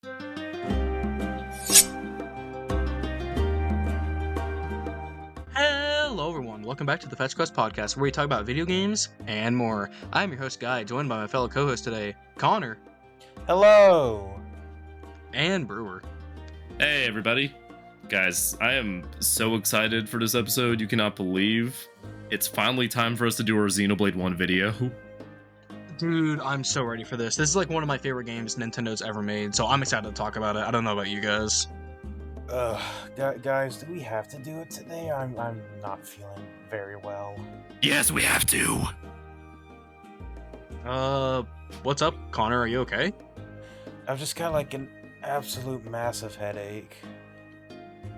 Hello everyone, welcome back to the Fetch Quest podcast, where we talk about video games and more. I'm your host Guy, joined by my fellow co-host today, Connor. Hello! And Brewer. Hey everybody. Guys, I am so excited for this episode, you cannot believe. It's finally time for us to do our Xenoblade 1 video. Dude, I'm so ready for this. This is like one of my favorite games Nintendo's ever made, so I'm excited to talk about it. I don't know about you guys. Guys, do we have to do it today? I'm not feeling very well. Yes, we have to! What's up, Connor? Are you okay? I've just got like an absolute massive headache.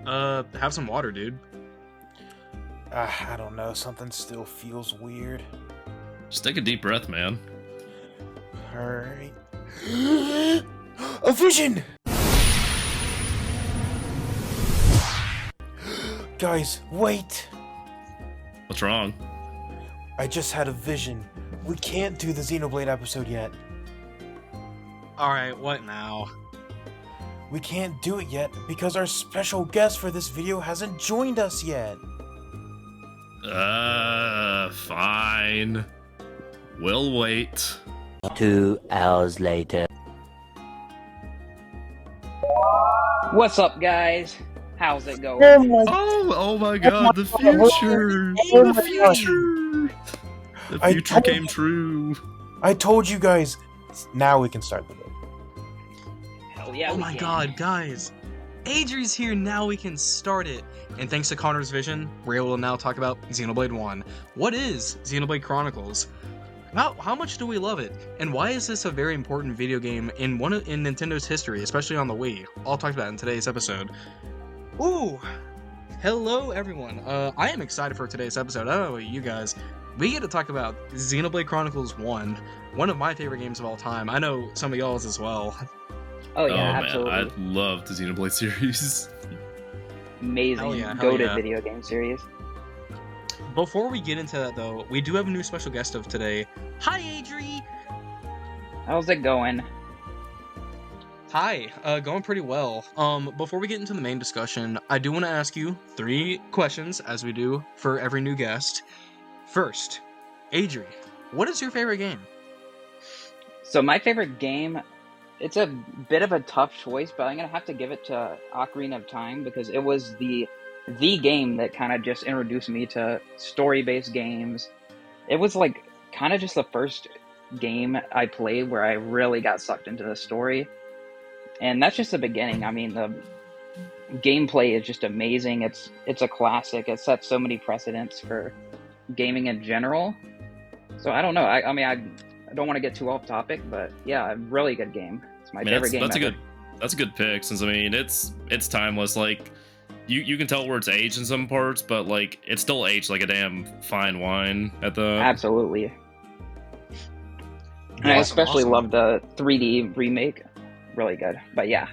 Have some water, dude. I don't know, something still feels weird. Just take a deep breath, man. Alright. A vision! Guys, wait! What's wrong? I just had a vision. We can't do the Xenoblade episode yet. Alright, what now? We can't do it yet because our special guest for this video hasn't joined us yet. Fine. We'll wait. 2 hours later. What's up, guys? How's it going? Oh my god, the future! The future! The future came true. I told you guys. Now we can start the video. Hell yeah, Oh my god, guys! Adri's here, now we can start it! And thanks to Connor's vision, we're able to now talk about Xenoblade 1. What is Xenoblade Chronicles? How much do we love it? And why is this a very important video game in Nintendo's history, especially on the Wii? I'll talk about it in today's episode. Ooh! Hello everyone! I am excited for today's episode. I don't know about you guys. We get to talk about Xenoblade Chronicles 1, one of my favorite games of all time. I know some of y'all's as well. Oh yeah, Man, absolutely. I love the Xenoblade series. Amazing. Hell yeah, Goated video game series. Before we get into that though, we do have a new special guest of today. Hi Adri! How's it going? Hi, going pretty well. Before we get into the main discussion, I do want to ask you 3 questions, as we do for every new guest. First, Adri, what is your favorite game? So my favorite game, it's a bit of a tough choice, but I'm gonna have to give it to Ocarina of Time because it was the game that kind of just introduced me to story-based games. It was like kind of just the first game I played where I really got sucked into the story. And that's just the beginning. I mean, the gameplay is just amazing. It's a classic. It sets so many precedents for gaming in general. So I don't know. I mean, I don't want to get too off topic, but yeah, a really good game. It's my favorite game ever. That's a good pick, since I mean it's timeless. Like you can tell where it's aged in some parts, but like it's still aged like a damn fine wine at the. Absolutely. And I especially love the 3D remake. Really good, but yeah.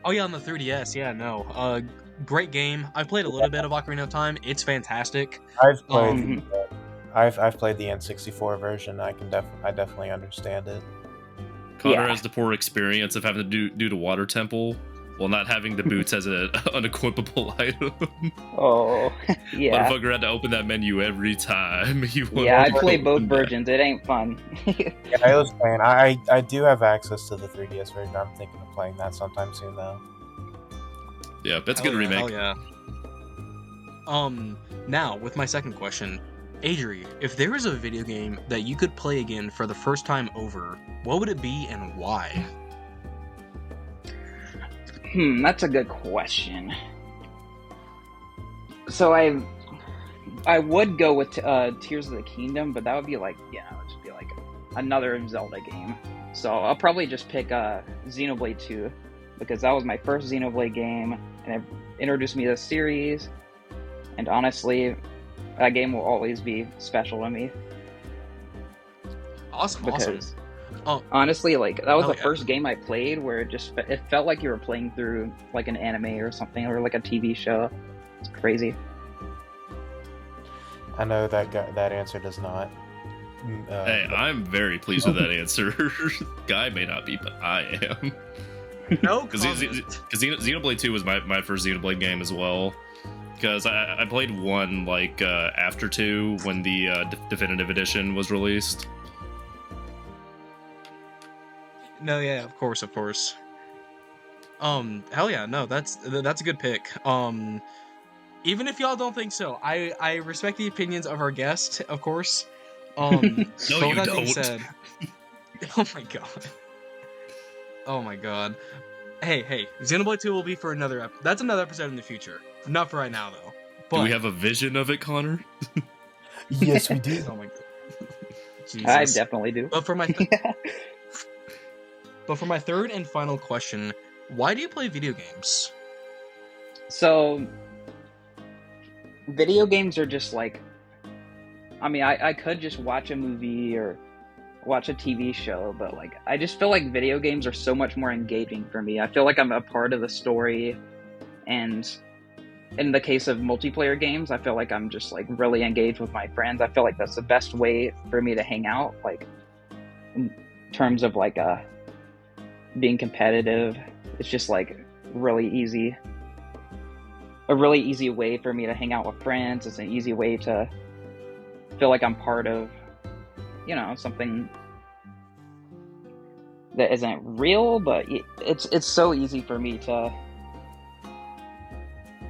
Oh yeah, on the 3DS, yeah, no. Great game. I've played a little bit of Ocarina of Time. It's fantastic. I've played. I've played the N64 version. I definitely understand it. Connor has the poor experience of having to do the water temple while not having the boots as an unequipable item. Oh, yeah. Motherfucker had to open that menu every time. Yeah, I play both versions. It ain't fun. Yeah, I was playing. I do have access to the 3DS version. I'm thinking of playing that sometime soon, though. Yeah, that's a good remake. Hell yeah. Now, with my second question, Adri, if there was a video game that you could play again for the first time over, what would it be and why? That's a good question. So I would go with Tears of the Kingdom, but that would be like, it'd just be like another Zelda game. So I'll probably just pick Xenoblade 2, because that was my first Xenoblade game, and it introduced me to the series, and honestly, that game will always be special to me. Awesome. Honestly, like, that was the first game I played where it felt like you were playing through like an anime or something, or like a TV show. It's crazy. I know that answer does not. Hey, I'm very pleased with that answer. Guy may not be, but I am. No Because comment. Xenoblade 2 was my first Xenoblade game as well. Because I played 1 like after 2 when the definitive edition was released. No, yeah, of course. Hell yeah, no, that's a good pick. Even if y'all don't think so, I respect the opinions of our guest, of course. No, But with you that being don't. said, oh my god, oh my god. Hey, Xenoblade 2 will be for another. That's another episode in the future. Not for right now though. But, Do we have a vision of it, Connor? Yes, we do. Oh my god. Jesus. I definitely do. But for my third and final question, why do you play video games? So, video games are just like, I mean, I could just watch a movie or watch a TV show, but like, I just feel like video games are so much more engaging for me. I feel like I'm a part of the story, and in the case of multiplayer games, I feel like I'm just like really engaged with my friends. I feel like that's the best way for me to hang out, like in terms of like being competitive. It's just like really easy. A really easy way for me to hang out with friends. It's an easy way to feel like I'm part of, you know, something that isn't real, but it's so easy for me to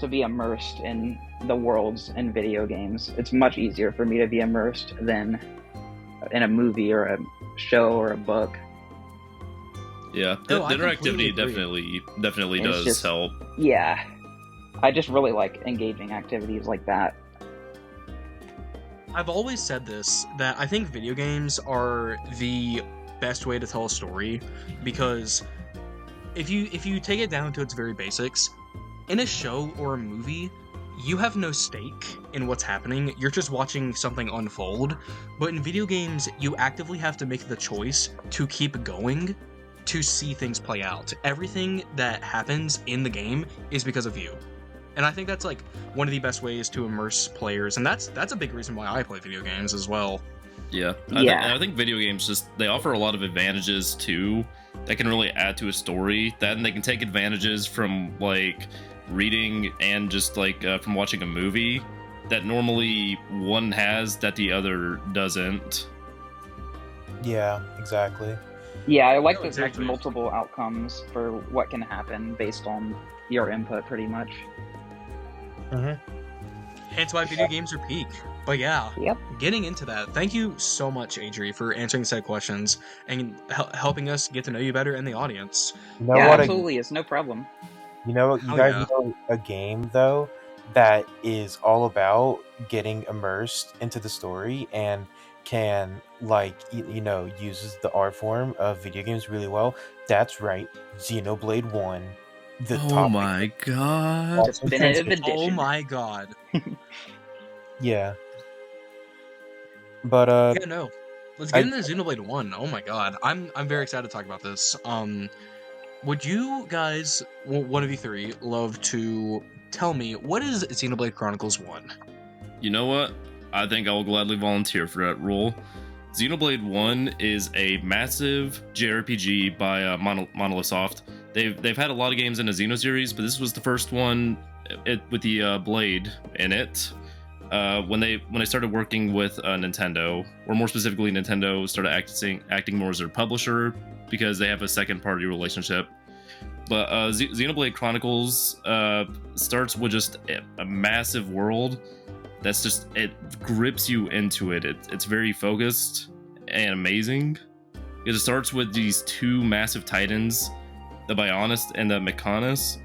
be immersed in the worlds in video games. It's much easier for me to be immersed than in a movie or a show or a book. Yeah, No, the I completely interactivity definitely It's does just- help. Yeah, I just really like engaging activities like that. I've always said this, that I think video games are the best way to tell a story, because if you take it down to its very basics, in a show or a movie, you have no stake in what's happening, you're just watching something unfold, but in video games, you actively have to make the choice to keep going, to see things play out. Everything that happens in the game is because of you. And I think that's like one of the best ways to immerse players, and that's a big reason why I play video games as well. Yeah, Yeah. I think video games they offer a lot of advantages too that can really add to a story. Then they can take advantages from like reading and just like from watching a movie that normally one has that the other doesn't. Yeah, exactly. Yeah, I like No, that exactly. there's multiple outcomes for what can happen based on your input, pretty much. Hence why video games are peak. But yeah, Yep. getting into that, thank you so much, Adri, for answering said questions and helping us get to know you better and the audience. You know Yeah, what? absolutely. It's no problem. You know what? You Hell guys yeah. know a game though that is all about getting immersed into the story and can like you know uses the art form of video games really well. That's right, Xenoblade 1. The Oh top. my god! Definitive edition. Oh my god. Yeah. But Yeah, no. Let's get into Xenoblade 1. Oh my god. I'm very excited to talk about this. Would you guys, one of you three, love to tell me what is Xenoblade Chronicles 1? You know what? I think I will gladly volunteer for that role. Xenoblade 1 is a massive JRPG by Monolith Soft. They've had a lot of games in the Xeno series, but this was the first one with the blade in it. When they started working with Nintendo, or more specifically, Nintendo started acting more as their publisher because they have a second party relationship. But Xenoblade Chronicles starts with just a massive world that's just, it grips you into it. It's very focused and amazing. Because it starts with these two massive titans, the Bionis and the Mechanis.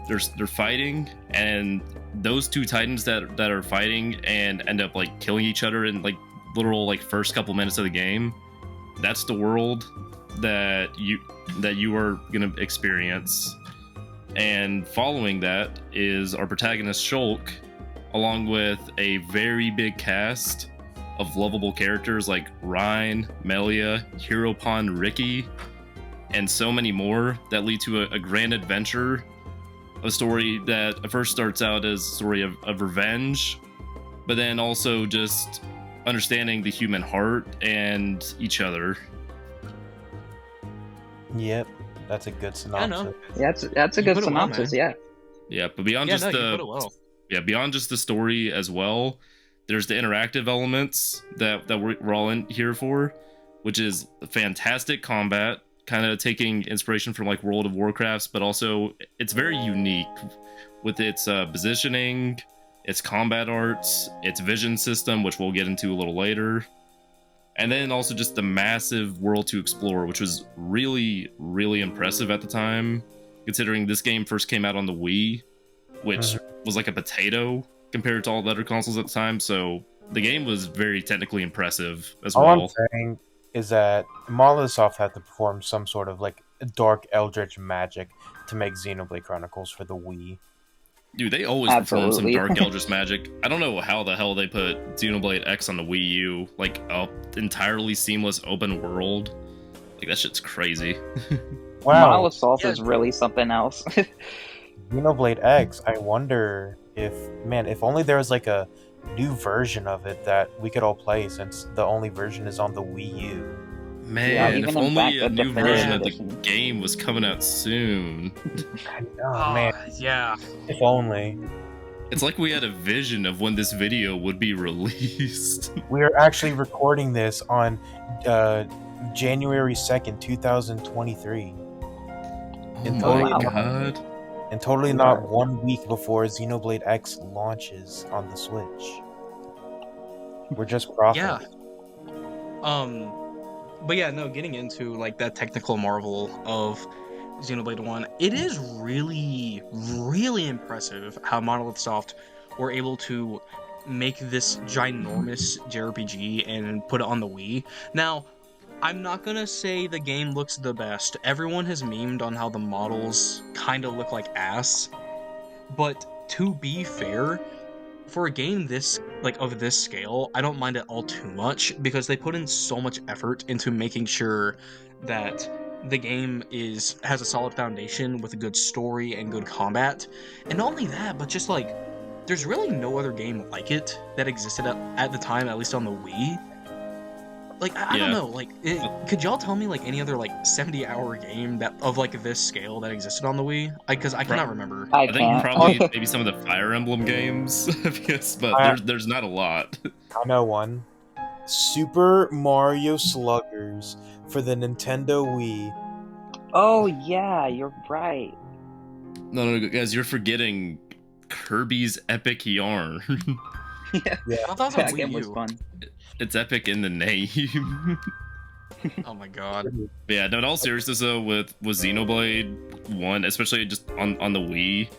They're fighting, and those two titans that are fighting and end up like killing each other in like literal like first couple minutes of the game. That's the world that you are gonna experience. And following that is our protagonist Shulk, along with a very big cast of lovable characters like Ryan, Melia, Hero Pond, Ricky, and so many more that lead to a grand adventure. A story that at first starts out as a story of revenge, but then also just understanding the human heart and each other. Yep, that's a good Yeah, no. synopsis. Yeah, that's a You good put it well, synopsis. man. Yeah. Yeah, but beyond Yeah, just no, you the put it well. beyond just the story as well, there's the interactive elements that we're all in here for, which is fantastic combat, kind of taking inspiration from like World of Warcraft's, but also it's very unique with its positioning, its combat arts, its vision system, which we'll get into a little later. And then also just the massive world to explore, which was really, really impressive at the time, considering this game first came out on the Wii, which was like a potato compared to all the other consoles at the time. So the game was very technically impressive as All well. I'm saying is that Monolith Soft had to perform some sort of like dark eldritch magic to make Xenoblade Chronicles for the Wii. Dude, they always perform some Absolutely. dark eldritch magic. I don't know how the hell they put Xenoblade X on the Wii U, like a entirely seamless open world. Like that shit's crazy. Wow, Monolith Soft Yeah. is really something else. Xenoblade X. I wonder if only there was like a new version of it that we could all play, since the only version is on the Wii U. Man, even if in only fact, a the new definitive version of the edition. game was coming out soon. Oh man, Yeah. if only. It's like we had a vision of when this video would be released. We are actually recording this on January 2nd, 2023. Oh And my totally wow. god. And totally We not are. 1 week before Xenoblade X launches on the Switch. We're just profit. Yeah. But yeah, no, getting into like that technical marvel of Xenoblade 1, it is really, really impressive how Monolith Soft were able to make this ginormous JRPG and put it on the Wii. Now, I'm not gonna say the game looks the best. Everyone has memed on how the models kind of look like ass. But to be fair, for a game this of this scale, I don't mind it all too much because they put in so much effort into making sure that the game has a solid foundation with a good story and good combat. And not only that, but just like there's really no other game like it that existed at the time, at least on the Wii. Like I don't Yeah. know, like could y'all tell me like any other like 70-hour game that of like this scale that existed on the Wii? Because I cannot remember. I I think can't. probably maybe some of the Fire Emblem games, but there's not a lot. I know one. Super Mario Sluggers for the Nintendo Wii. Oh yeah, you're right. No, guys, you're forgetting Kirby's Epic Yarn. Yeah, I thought that was that on game Wii was U. fun. It's epic in the name. Oh my god. But yeah, no, in all seriousness though, with Xenoblade 1, especially just on the Wii,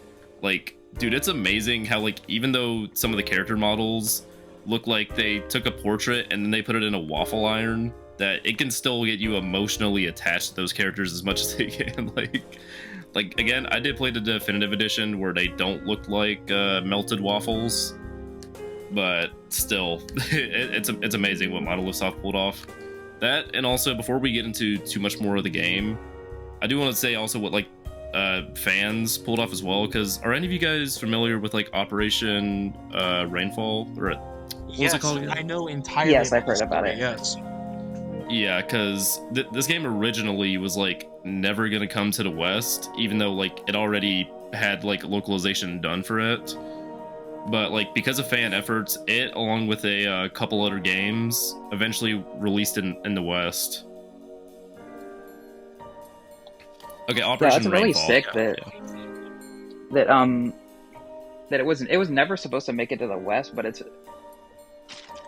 like, dude, it's amazing how, like, even though some of the character models look like they took a portrait and then they put it in a waffle iron, that it can still get you emotionally attached to those characters as much as they can. Like again, I did play the definitive edition where they don't look like melted waffles, but still, it's amazing what Monolith Soft pulled off. That, and also before we get into too much more of the game, I do want to say also what like fans pulled off as well. Because are any of you guys familiar with like Operation Rainfall, or what's Yes, it called again? I know entirely. Yes, I've about heard the about story, it. Yes. Yeah, because this game originally was like never gonna come to the West, even though like it already had like localization done for it. But like because of fan efforts, it along with a couple other games eventually released in the West. Okay, Yeah, Operation that's really Rainfall. sick Yeah. that it was never supposed to make it to the West, but it's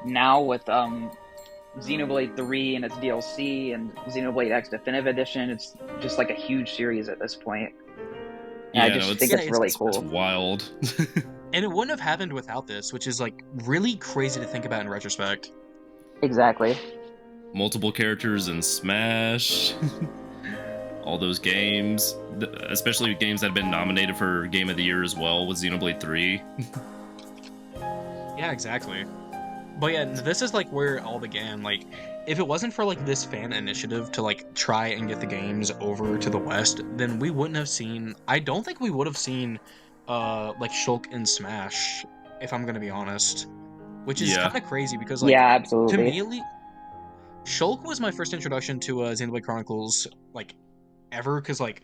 now with Xenoblade 3 and its DLC and Xenoblade X Definitive Edition, it's just like a huge series at this point. And I just think it's really cool. It's wild. And it wouldn't have happened without this, which is like really crazy to think about in retrospect. Exactly. Multiple characters in Smash. All those games, especially games that have been nominated for Game of the Year as well, with Xenoblade 3. Yeah, exactly. But yeah, this is like where it all began. Like, if it wasn't for like this fan initiative to like try and get the games over to the West, then we wouldn't have seen. I don't think we would have seen, like Shulk and Smash, if I'm gonna be honest. which is Yeah. kind of crazy because, like, Yeah, to absolutely. me, at least, Shulk was my first introduction to Xenoblade Chronicles, like, ever, because, like,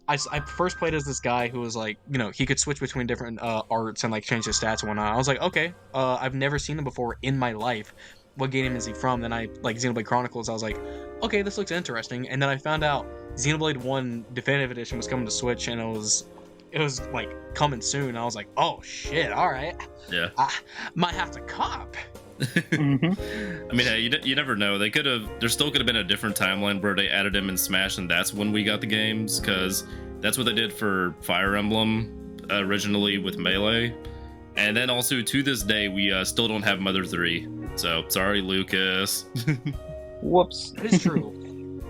I first played as this guy who was, like, you know, he could switch between different arts and, like, change his stats and whatnot. I was like, okay, I've never seen him before in my life. What game is he from? Then I, like, Xenoblade Chronicles, I was like, okay, this looks interesting. And then I found out Xenoblade 1 Definitive Edition was coming to Switch, and it was, like, coming soon. And I was like, oh, shit, alright. Yeah. I might have to cop. Mhm. I mean, hey, you never know. There still could have been a different timeline where they added him in Smash, and that's when we got the games, because that's what they did for Fire Emblem originally with Melee. And then also, to this day, we still don't have Mother 3. So, sorry, Lucas. Whoops. That is true.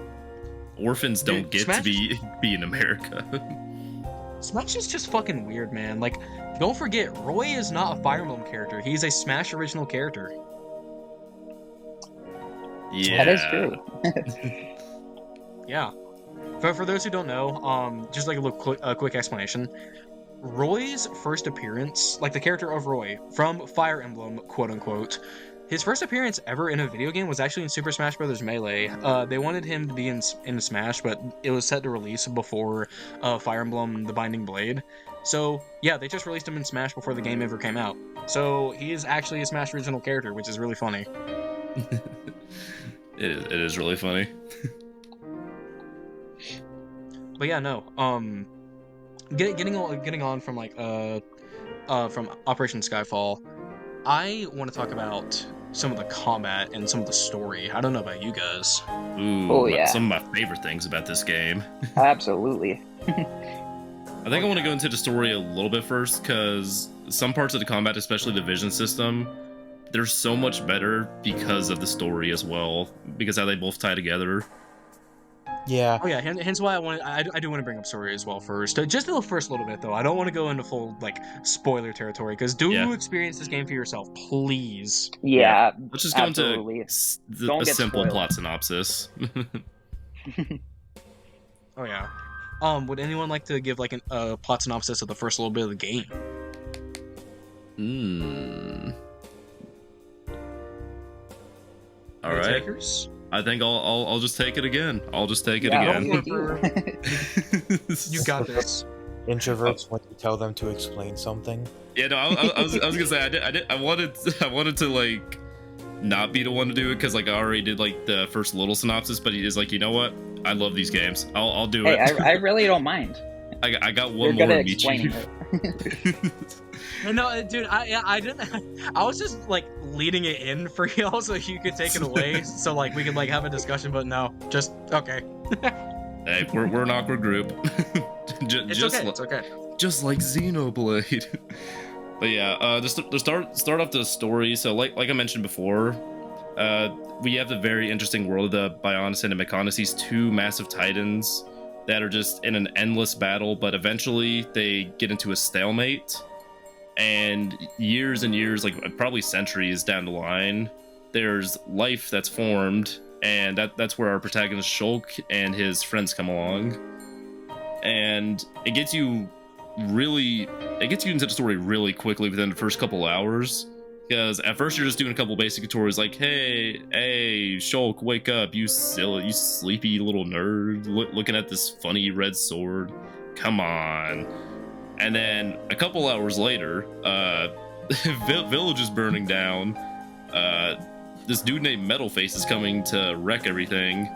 Orphans don't Dude, get Smash- to be in America. Smash is just fucking weird, man. Like, don't forget, Roy is not a Fire Emblem character. He's a Smash original character. Yeah. That is true. Yeah. For those who don't know, just like a quick explanation. Roy's first appearance, like the character of Roy from Fire Emblem, quote unquote, his first appearance ever in a video game was actually in Super Smash Bros. Melee. They wanted him to be in Smash, but it was set to release before Fire Emblem: The Binding Blade. So yeah, they just released him in Smash before the game ever came out. So he is actually a Smash original character, which is really funny. It is really funny. But yeah, no. Getting on from like from Operation Skyfall, I want to talk about some of the combat and some of the story. I don't know about you guys. Ooh, Oh, yeah. Some of my favorite things about this game. Absolutely. I think I want to go into the story a little bit first, because some parts of the combat, especially the vision system, they're so much better because of the story as well, because how they both tie together. Yeah. Oh yeah, hence why I do want to bring up story as well first. Just the first little bit though. I don't want to go into full like spoiler territory because Yeah. experience this game for yourself, please. Yeah. Let's just go Absolutely. into Don't a get simple spoiled. plot synopsis. Oh yeah. Would anyone like to give like a plot synopsis of the first little bit of the game? All Any right. takers? I think I'll just take it again. I'll just take it Yeah, again. hopefully you do. You got this. Introverts, when you tell them to explain something. Yeah, no, I was gonna say I wanted to like not be the one to do it, because like I already did like the first little synopsis, but he is like, you know what? I love these games. I'll do Hey, it. I really don't mind. I got You're one good more at to meet you. explaining it. No, dude, I didn't. I was just like leading it in for y'all so you could take it away, so like we could like have a discussion. But no, just okay. Hey, we're an awkward group. It's okay. It's okay. Just like Xenoblade. But yeah, to start off the story. So like I mentioned before, we have the very interesting world of the Bionis and the Mechonis, these two massive titans that are just in an endless battle, but eventually they get into a stalemate. And years and years, like probably centuries down the line, there's life that's formed, and that's where our protagonist Shulk and his friends come along. And it gets you into the story really quickly within the first couple hours, because at first you're just doing a couple basic tutorials like, hey Shulk, wake up, you sleepy little nerd, looking at this funny red sword, come on. And then a couple hours later, village is burning down, this dude named Metalface is coming to wreck everything,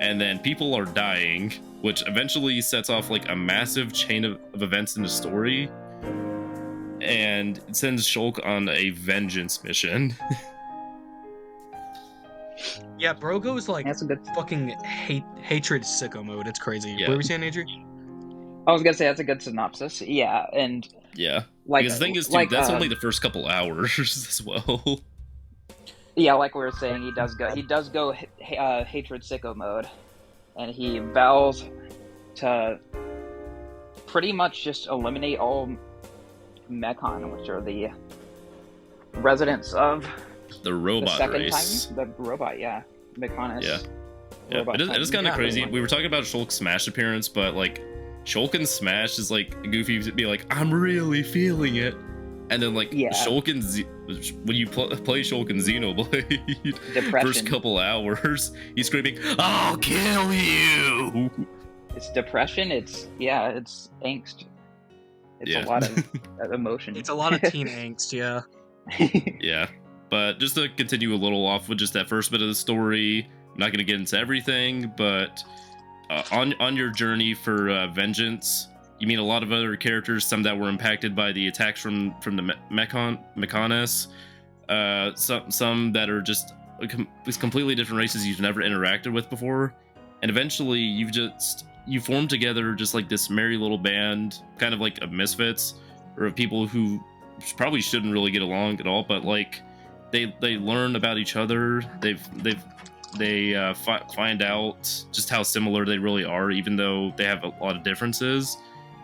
and then people are dying, which eventually sets off like a massive chain of events in the story, and it sends Shulk on a vengeance mission. Yeah, bro goes like That's a good. fucking hatred sicko mode. It's crazy. Yeah. What were we saying, Adri? I was gonna say that's a good synopsis. Yeah, and Yeah, like because the thing is, dude, like, that's only the first couple hours as well. yeah, like we were saying, he does go hatred sicko mode, and he vows to pretty much just eliminate all Mechon, which are the residents of The the robot second race. time, the robot, yeah, Mechon is. Yeah. Yeah, robot it is kind of Yeah. crazy. We were talking about Shulk's Smash appearance, but like Shulk in Smash is like goofy to be like, I'm really feeling it. And then like Yeah. Shulk and when you play Shulk and Xenoblade, Depression. first couple hours, he's screaming, "I'll kill you!" It's depression. It's angst. It's a lot of emotion. It's a lot of teen angst, yeah. Yeah, but just to continue a little off with just that first bit of the story, I'm not going to get into everything, but on your journey for vengeance, you meet a lot of other characters, some that were impacted by the attacks from the Mechonis, some that are just completely different races you've never interacted with before, and eventually you form together just like this merry little band, kind of like of misfits, or of people who probably shouldn't really get along at all, but like they learn about each other. They find out just how similar they really are, even though they have a lot of differences,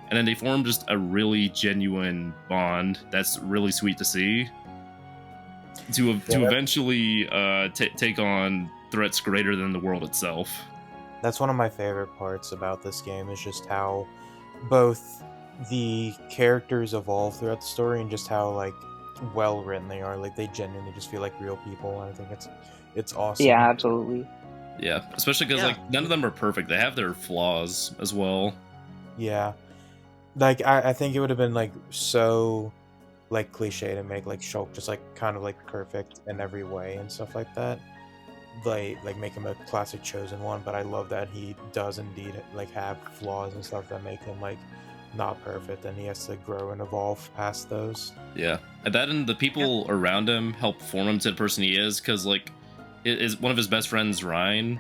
and then they form just a really genuine bond that's really sweet to see. To eventually take on threats greater than the world itself. That's one of my favorite parts about this game, is just how both the characters evolve throughout the story and just how like well written they are. Like they genuinely just feel like real people, and I think it's awesome. Yeah, absolutely. Yeah, especially because like none of them are perfect. They have their flaws as well. Yeah, like I think it would have been like so like cliche to make like Shulk just like kind of like perfect in every way and stuff like that. Like make him a classic chosen one, but I love that he does indeed like have flaws and stuff that make him like not perfect, and he has to grow and evolve past those. Yeah, and that and the people around him help form him to the person he is, because like it is one of his best friends, Ryan.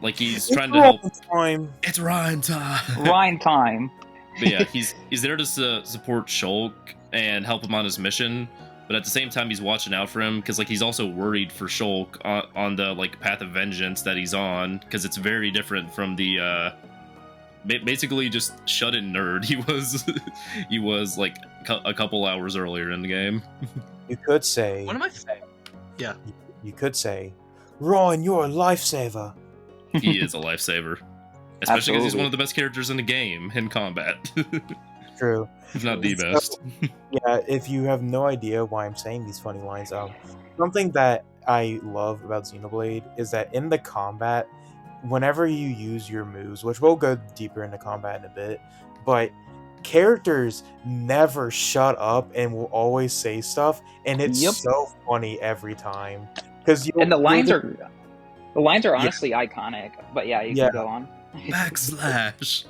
Like he's trying to help. It's Ryan time. Ryan time. But yeah, he's there to support Shulk and help him on his mission. But at the same time, he's watching out for him because like he's also worried for Shulk on the like path of vengeance that he's on, because it's very different from the basically just shut-in nerd he was like a couple hours earlier in the game. You could say you could say, Ryan, you're a lifesaver. He is a lifesaver, especially because he's one of the best characters in the game in combat. True. If not the best. Yeah, if you have no idea why I'm saying these funny lines, something that I love about Xenoblade is that in the combat, whenever you use your moves, which we'll go deeper into combat in a bit, but characters never shut up and will always say stuff, and it's so funny every time. And the lines are honestly iconic. But yeah, you can go on. Backslash.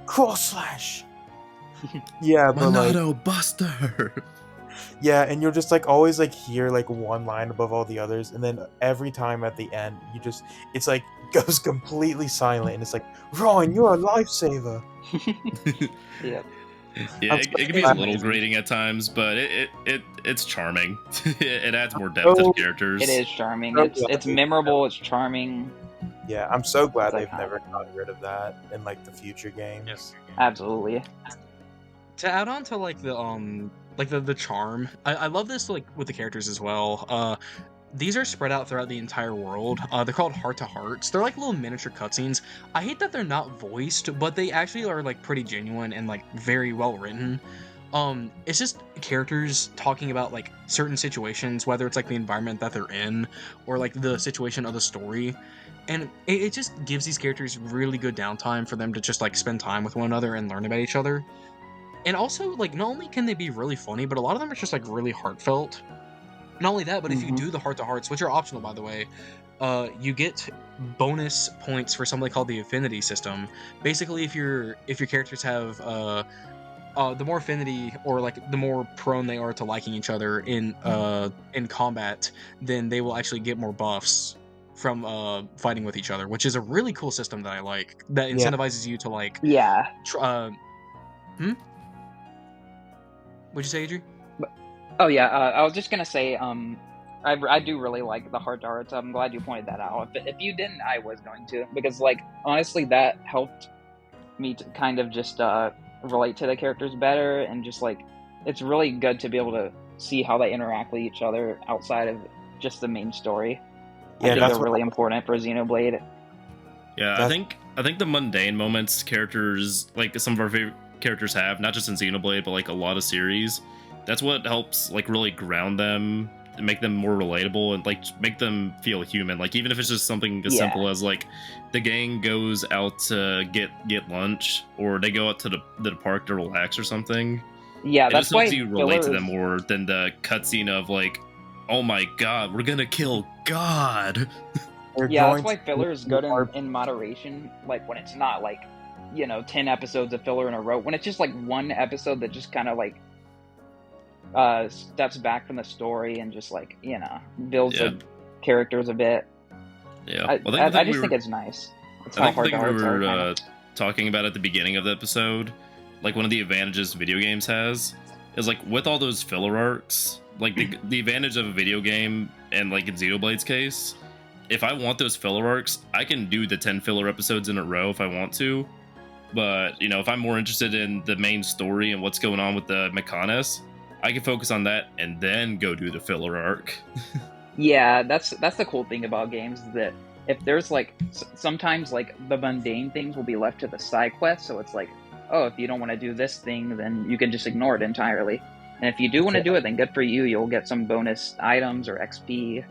Cross slash. Yeah, but Monado Buster. Yeah, and you'll just like always like hear like one line above all the others, and then every time at the end it's like goes completely silent, and it's like, Ryan, you're a lifesaver. Yeah. Yeah, it can be a little grating at times, but it's charming. It adds more depth to the characters. It is charming. It's memorable. It's charming. Yeah, I'm so glad they've never gotten rid of that in like the future games. Yes. Absolutely. To add on to like the charm, I love this like with the characters as well. These are spread out throughout the entire world. They're called heart-to-hearts. They're like little miniature cutscenes. I hate that they're not voiced, but they actually are like pretty genuine and like very well written. It's just characters talking about like certain situations, whether it's like the environment that they're in or like the situation of the story. And it just gives these characters really good downtime for them to just like spend time with one another and learn about each other. And also, like, not only can they be really funny, but a lot of them are just like really heartfelt. Not only that, but if you do the heart-to-hearts, which are optional, by the way, you get bonus points for something called the affinity system. Basically, if your characters have the more affinity, or like the more prone they are to liking each other in combat, then they will actually get more buffs from fighting with each other, which is a really cool system that I like. That incentivizes you to like What'd you say, Adri? Oh yeah, I was just gonna say, I do really like the heart-to-hearts. I'm glad you pointed that out. If you didn't, I was going to, because like honestly, that helped me to kind of just relate to the characters better, and just like it's really good to be able to see how they interact with each other outside of just the main story. Yeah, I think they're really important for Xenoblade. Yeah, I think the mundane moments characters, like some of our favorite characters have, not just in Xenoblade, but like a lot of series, That's what helps like really ground them and make them more relatable and like make them feel human. Like even if it's just something as simple as like the gang goes out to get lunch, or they go out to the park to relax or something. Yeah, it that's just why helps you relate to them fillers. more than the cutscene of like, oh my god, we're gonna kill God. They're Yeah, that's going why to filler is make good our in moderation. Like when it's not like, 10 episodes of filler in a row. When it's just like one episode that just kind of like steps back from the story and just like builds Yeah. the characters a bit. Yeah. I, Well, I, I just think it's nice. It's I how think the hard thing the we hearts are. Kind were of. talking about at the beginning of the episode, like one of the advantages video games has, is like with all those filler arcs, like the advantage of a video game, and like in Xenoblade's case, if I want those filler arcs, I can do the 10 filler episodes in a row if I want to. But, if I'm more interested in the main story and what's going on with the Mechanis, I can focus on that and then go do the filler arc. Yeah, that's the cool thing about games is that if there's like sometimes like the mundane things will be left to the side quest, so it's like, oh, if you don't want to do this thing, then you can just ignore it entirely. And if you do want to do it, then good for you. You'll get some bonus items or XP.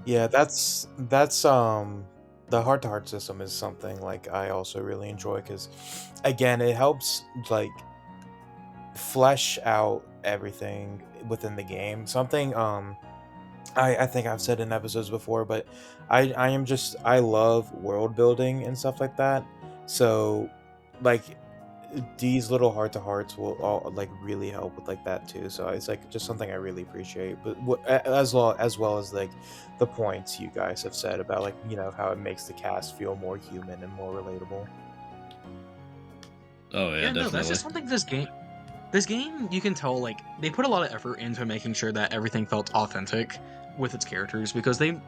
Yeah, that's the heart to heart system is something like I also really enjoy, because again, it helps like flesh out everything within the game. Something I think I've said in episodes before, but I love world building and stuff like that. So like these little heart to hearts will all like really help with like that too. So it's like just something I really appreciate. But as well as like the points you guys have said about like how it makes the cast feel more human and more relatable. Oh yeah, definitely. No, that's just something this game, you can tell, like, they put a lot of effort into making sure that everything felt authentic with its characters, because they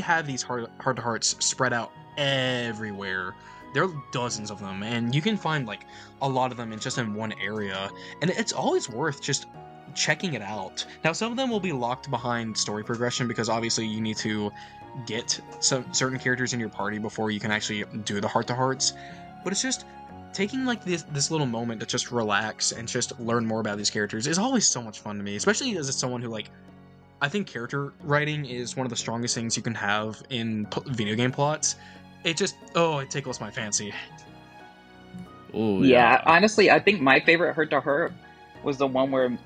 have these heart-to-hearts spread out everywhere. There are dozens of them, and you can find, like, a lot of them in one area, and it's always worth just checking it out. Now, some of them will be locked behind story progression, because obviously you need to get some certain characters in your party before you can actually do the heart-to-hearts, but it's just taking like this little moment to just relax and just learn more about these characters is always so much fun to me, especially as someone who, like, I think character writing is one of the strongest things you can have in video game plots. It tickles my fancy. Oh Yeah, honestly, I think my favorite heart to heart was the one where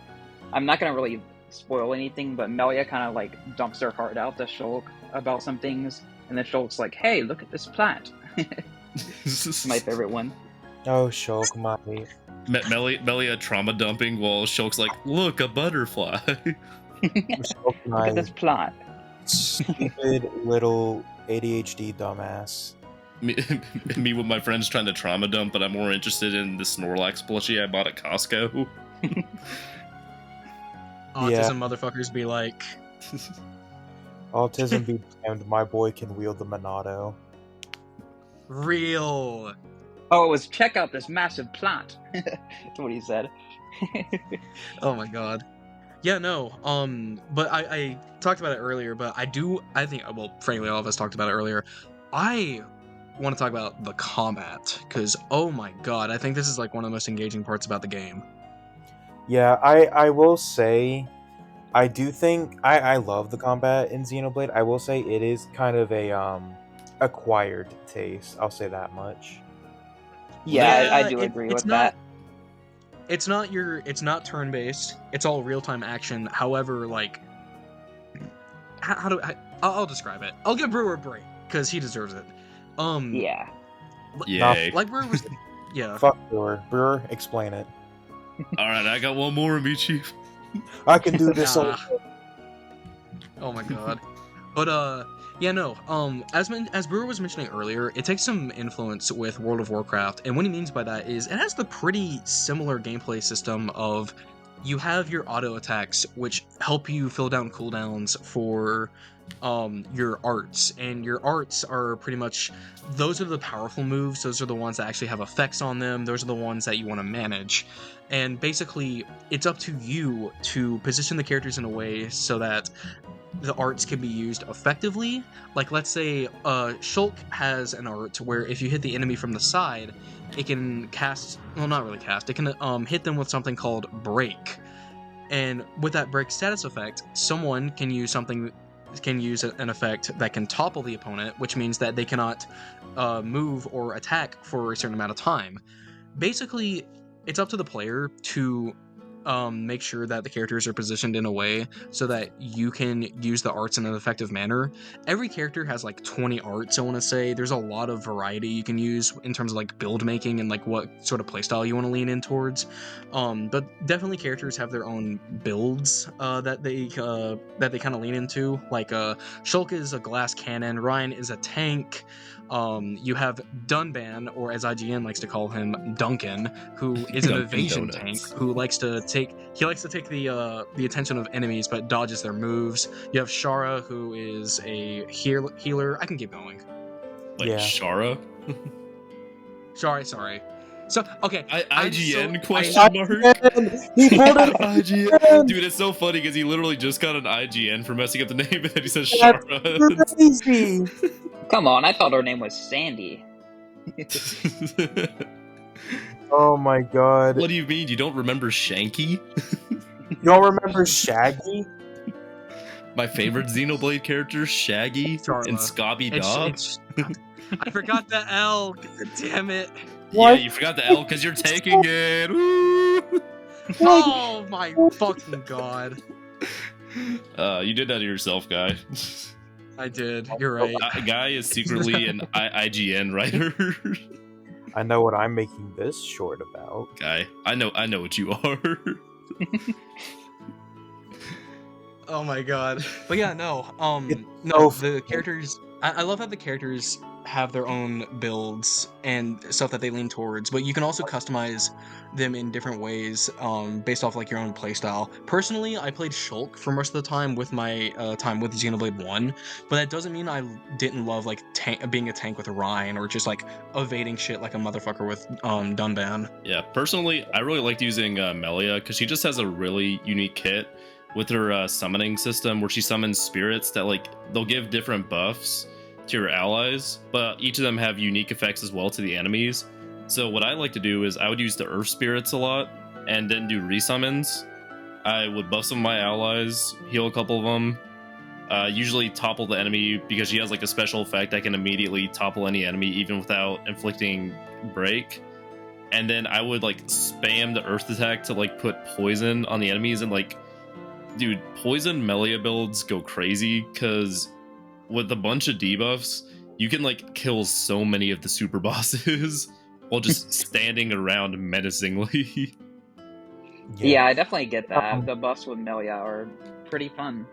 I'm not gonna really spoil anything, but Melia kind of like dumps her heart out to Shulk about some things, and then Shulk's like, "Hey, look at this plant." It's my favorite one. Oh, Shulk, my Melia trauma dumping while Shulk's like, look, a butterfly. Shulk, Look at this plant. stupid little ADHD dumbass. Me with my friends trying to trauma dump, but I'm more interested in the Snorlax plushie I bought at Costco. Autism motherfuckers be like... Autism be damned, my boy can wield the Monado. Real. Oh, it was check out this massive plant. That's what he said. Oh my god. Yeah, no. But I talked about it earlier, but I think, well, frankly, all of us talked about it earlier. I want to talk about the combat, because oh my god, I think this is like one of the most engaging parts about the game. Yeah, I will say, I do think I love the combat in Xenoblade. I will say it is kind of a acquired taste. I'll say that much. Yeah, I do agree with that. It's not turn-based. It's all real-time action. However, like, I'll describe it. I'll give Brewer a break because he deserves it. Yeah. Yay. Like Brewer was, yeah. Fuck Brewer. Brewer, explain it. All right, I got one more of me, Chief. I can do this. Nah. Oh my god. But yeah, no. As Brewer was mentioning earlier, it takes some influence with World of Warcraft, and what he means by that is it has the pretty similar gameplay system of you have your auto attacks, which help you fill down cooldowns for your arts, and your arts are pretty much, those are the powerful moves, those are the ones that actually have effects on them, those are the ones that you want to manage, and basically it's up to you to position the characters in a way so that the arts can be used effectively. Like, let's say Shulk has an art where if you hit the enemy from the side, it can cast, well, not really cast, it can hit them with something called Break. And with that Break status effect, someone can use an effect that can topple the opponent, which means that they cannot move or attack for a certain amount of time. Basically, it's up to the player to make sure that the characters are positioned in a way so that you can use the arts in an effective manner. Every character has like 20 arts, I want to say. There's a lot of variety you can use in terms of like build making and like what sort of playstyle you want to lean in towards. But definitely characters have their own builds that they kind of lean into. Like Shulk is a glass cannon, Ryan is a tank. You have Dunban, or as IGN likes to call him, Duncan, who is an Dunkin' evasion Donuts. tank who likes to take the attention of enemies but dodges their moves. You have Shara, who is a healer. I can keep going. Like Yeah. Shara? Sorry. So okay, IGN question mark? He pulled it. IGN. Dude, it's so funny because he literally just got an IGN for messing up the name and then he says That's Shara. crazy. Come on, I thought her name was Sandy. Oh my god. What do you mean? You don't remember Shanky? You don't remember Shaggy? My favorite Xenoblade character, Shaggy Darla. and Scobby Dog. I forgot the L. God damn it. Yeah, What? you forgot the L because you're taking it. Woo! Oh my fucking god. You did that to yourself, Guy. I did. You're right. Guy is secretly an IGN writer. I know what I'm making this short about. Guy, I know what you are. Oh my god. But yeah, no. The characters. I love how the characters have their own builds and stuff that they lean towards, but you can also customize them in different ways based off like your own playstyle. Personally, I played Shulk for most of the time with my time with Xenoblade 1, but that doesn't mean I didn't love like being a tank with Ryan or just like evading shit like a motherfucker with Dunban. Yeah, personally, I really liked using Melia because she just has a really unique kit with her summoning system where she summons spirits that like they'll give different buffs to your allies, but each of them have unique effects as well to the enemies. So what I like to do is I would use the earth spirits a lot and then do resummons. I would buff some of my allies, heal a couple of them, usually topple the enemy because she has like a special effect that can immediately topple any enemy even without inflicting break. And then I would like spam the earth attack to like put poison on the enemies, and like, dude, poison Melia builds go crazy because with a bunch of debuffs, you can like kill so many of the super bosses while just standing around menacingly. Yeah, I definitely get that. The buffs with Melia are pretty fun.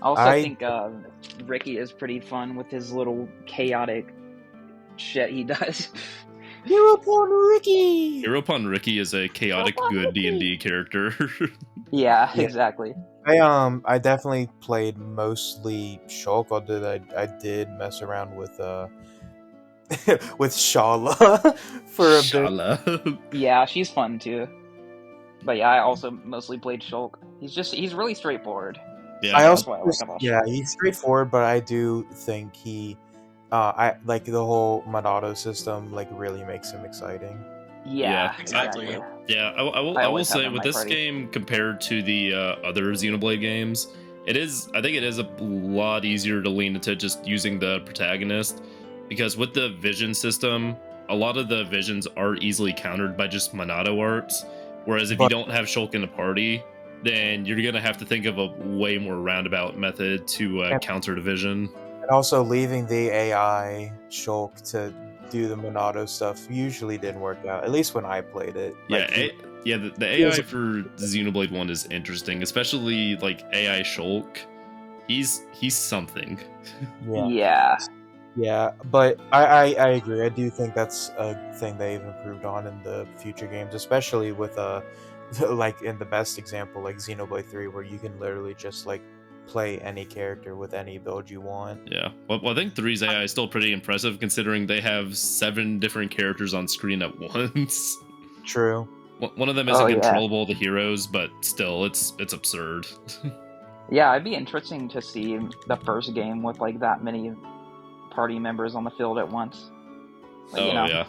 I think Ricky is pretty fun with his little chaotic shit he does. Hero Pun Ricky! Hero Pun Ricky is a chaotic good D&D character. Yeah, exactly. I definitely played mostly Shulk, although I did mess around with with Shala for a bit. Shala. Yeah, she's fun too. But yeah, I also mostly played Shulk. He's really straightforward. Yeah, I also That's what I like about yeah, Shulk. he's straightforward, but I do think he I like the whole Monado system like really makes him exciting. Yeah, exactly. exactly. Yeah, I will always have say him in with my this party. game compared to the other Xenoblade games, I think it is a lot easier to lean into just using the protagonist, because with the vision system, a lot of the visions are easily countered by just Monado arts, whereas if you don't have Shulk in the party, then you're gonna have to think of a way more roundabout method to counter the vision. And also leaving the AI Shulk to do the Monado stuff usually didn't work out, at least when I played it. Yeah, Like, the AI for Xenoblade 1 is interesting, especially like AI Shulk. He's something. Yeah, but I agree. I do think that's a thing they've improved on in the future games, especially with like in the best example, like Xenoblade 3, where you can literally just like play any character with any build you want. Yeah, well, I think 3's AI is still pretty impressive considering they have 7 different characters on screen at once. True. One of them isn't controllable, the heroes, but still, it's absurd. Yeah, it'd be interesting to see the first game with like that many party members on the field at once. Like, Oh you know, yeah.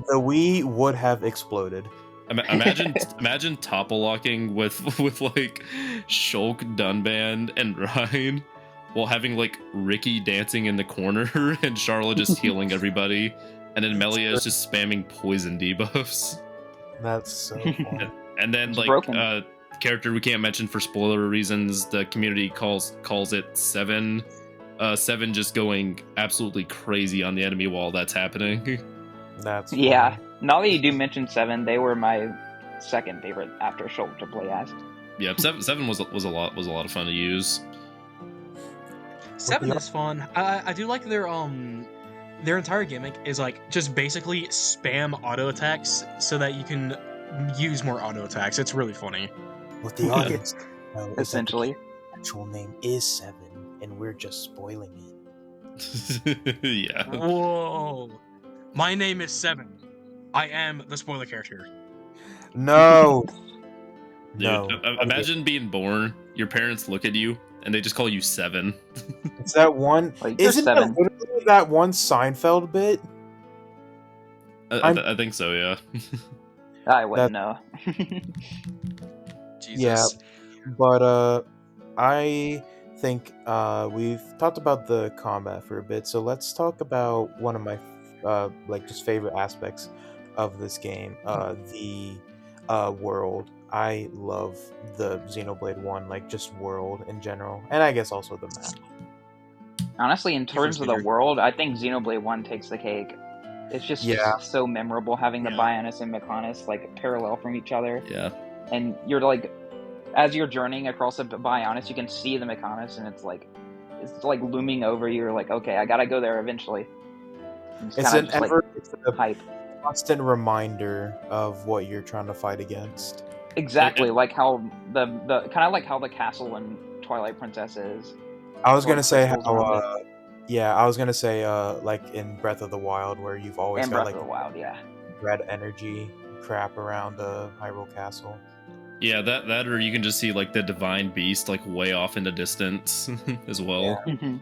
The Wii would have exploded. Imagine topple locking with like Shulk, Dunband, and Ryan, while having like Ricky dancing in the corner and Charlotte just healing everybody, and then Melia is just spamming poison debuffs. That's so fun. And then It's like broken. character we can't mention for spoiler reasons, the community calls it Seven. Seven just going absolutely crazy on the enemy while that's happening. That's Yeah. funny. Now that you do mention Seven, they were my second favorite after Shulk to play as. Yeah, seven was a lot of fun to use. 7 is fun. I do like their entire gimmick is like just basically spam auto attacks so that you can use more auto attacks. It's really funny. What the audience know is that Essentially. the actual name is Seven, and we're just spoiling it. Yeah. Whoa. My name is 7. I am the spoiler character. No. Dude, No. imagine being born, your parents look at you, and they just call you Seven. It's that one. Like, you're Isn't Seven. that literally that one Seinfeld bit? I think so, yeah. I wouldn't know. Jesus. Yeah. But I think we've talked about the combat for a bit, so let's talk about one of my like just favorite aspects of this game, the world. I love the Xenoblade 1, like just world in general, and I guess also the map. Honestly, in terms of the Adrian. world, I think Xenoblade 1 takes the cake. It's just Yeah. so memorable having the Yeah. Bionis and Mechonis like parallel from each other. Yeah. And you're like, as you're journeying across the Bionis, you can see the Mechonis, and it's like looming over you. You're like, okay, I gotta go there eventually. It's kinda an just, like, it's a hype. constant reminder of what you're trying to fight against. Exactly, like how the kind of like how the castle in Twilight Princess is. I was Or gonna say crystals how, around I was gonna say, like in Breath of the Wild, where you've always and got Breath like of the Wild, yeah. red energy crap around Hyrule Castle. Yeah, that or you can just see like the divine beast like way off in the distance as well. Yeah.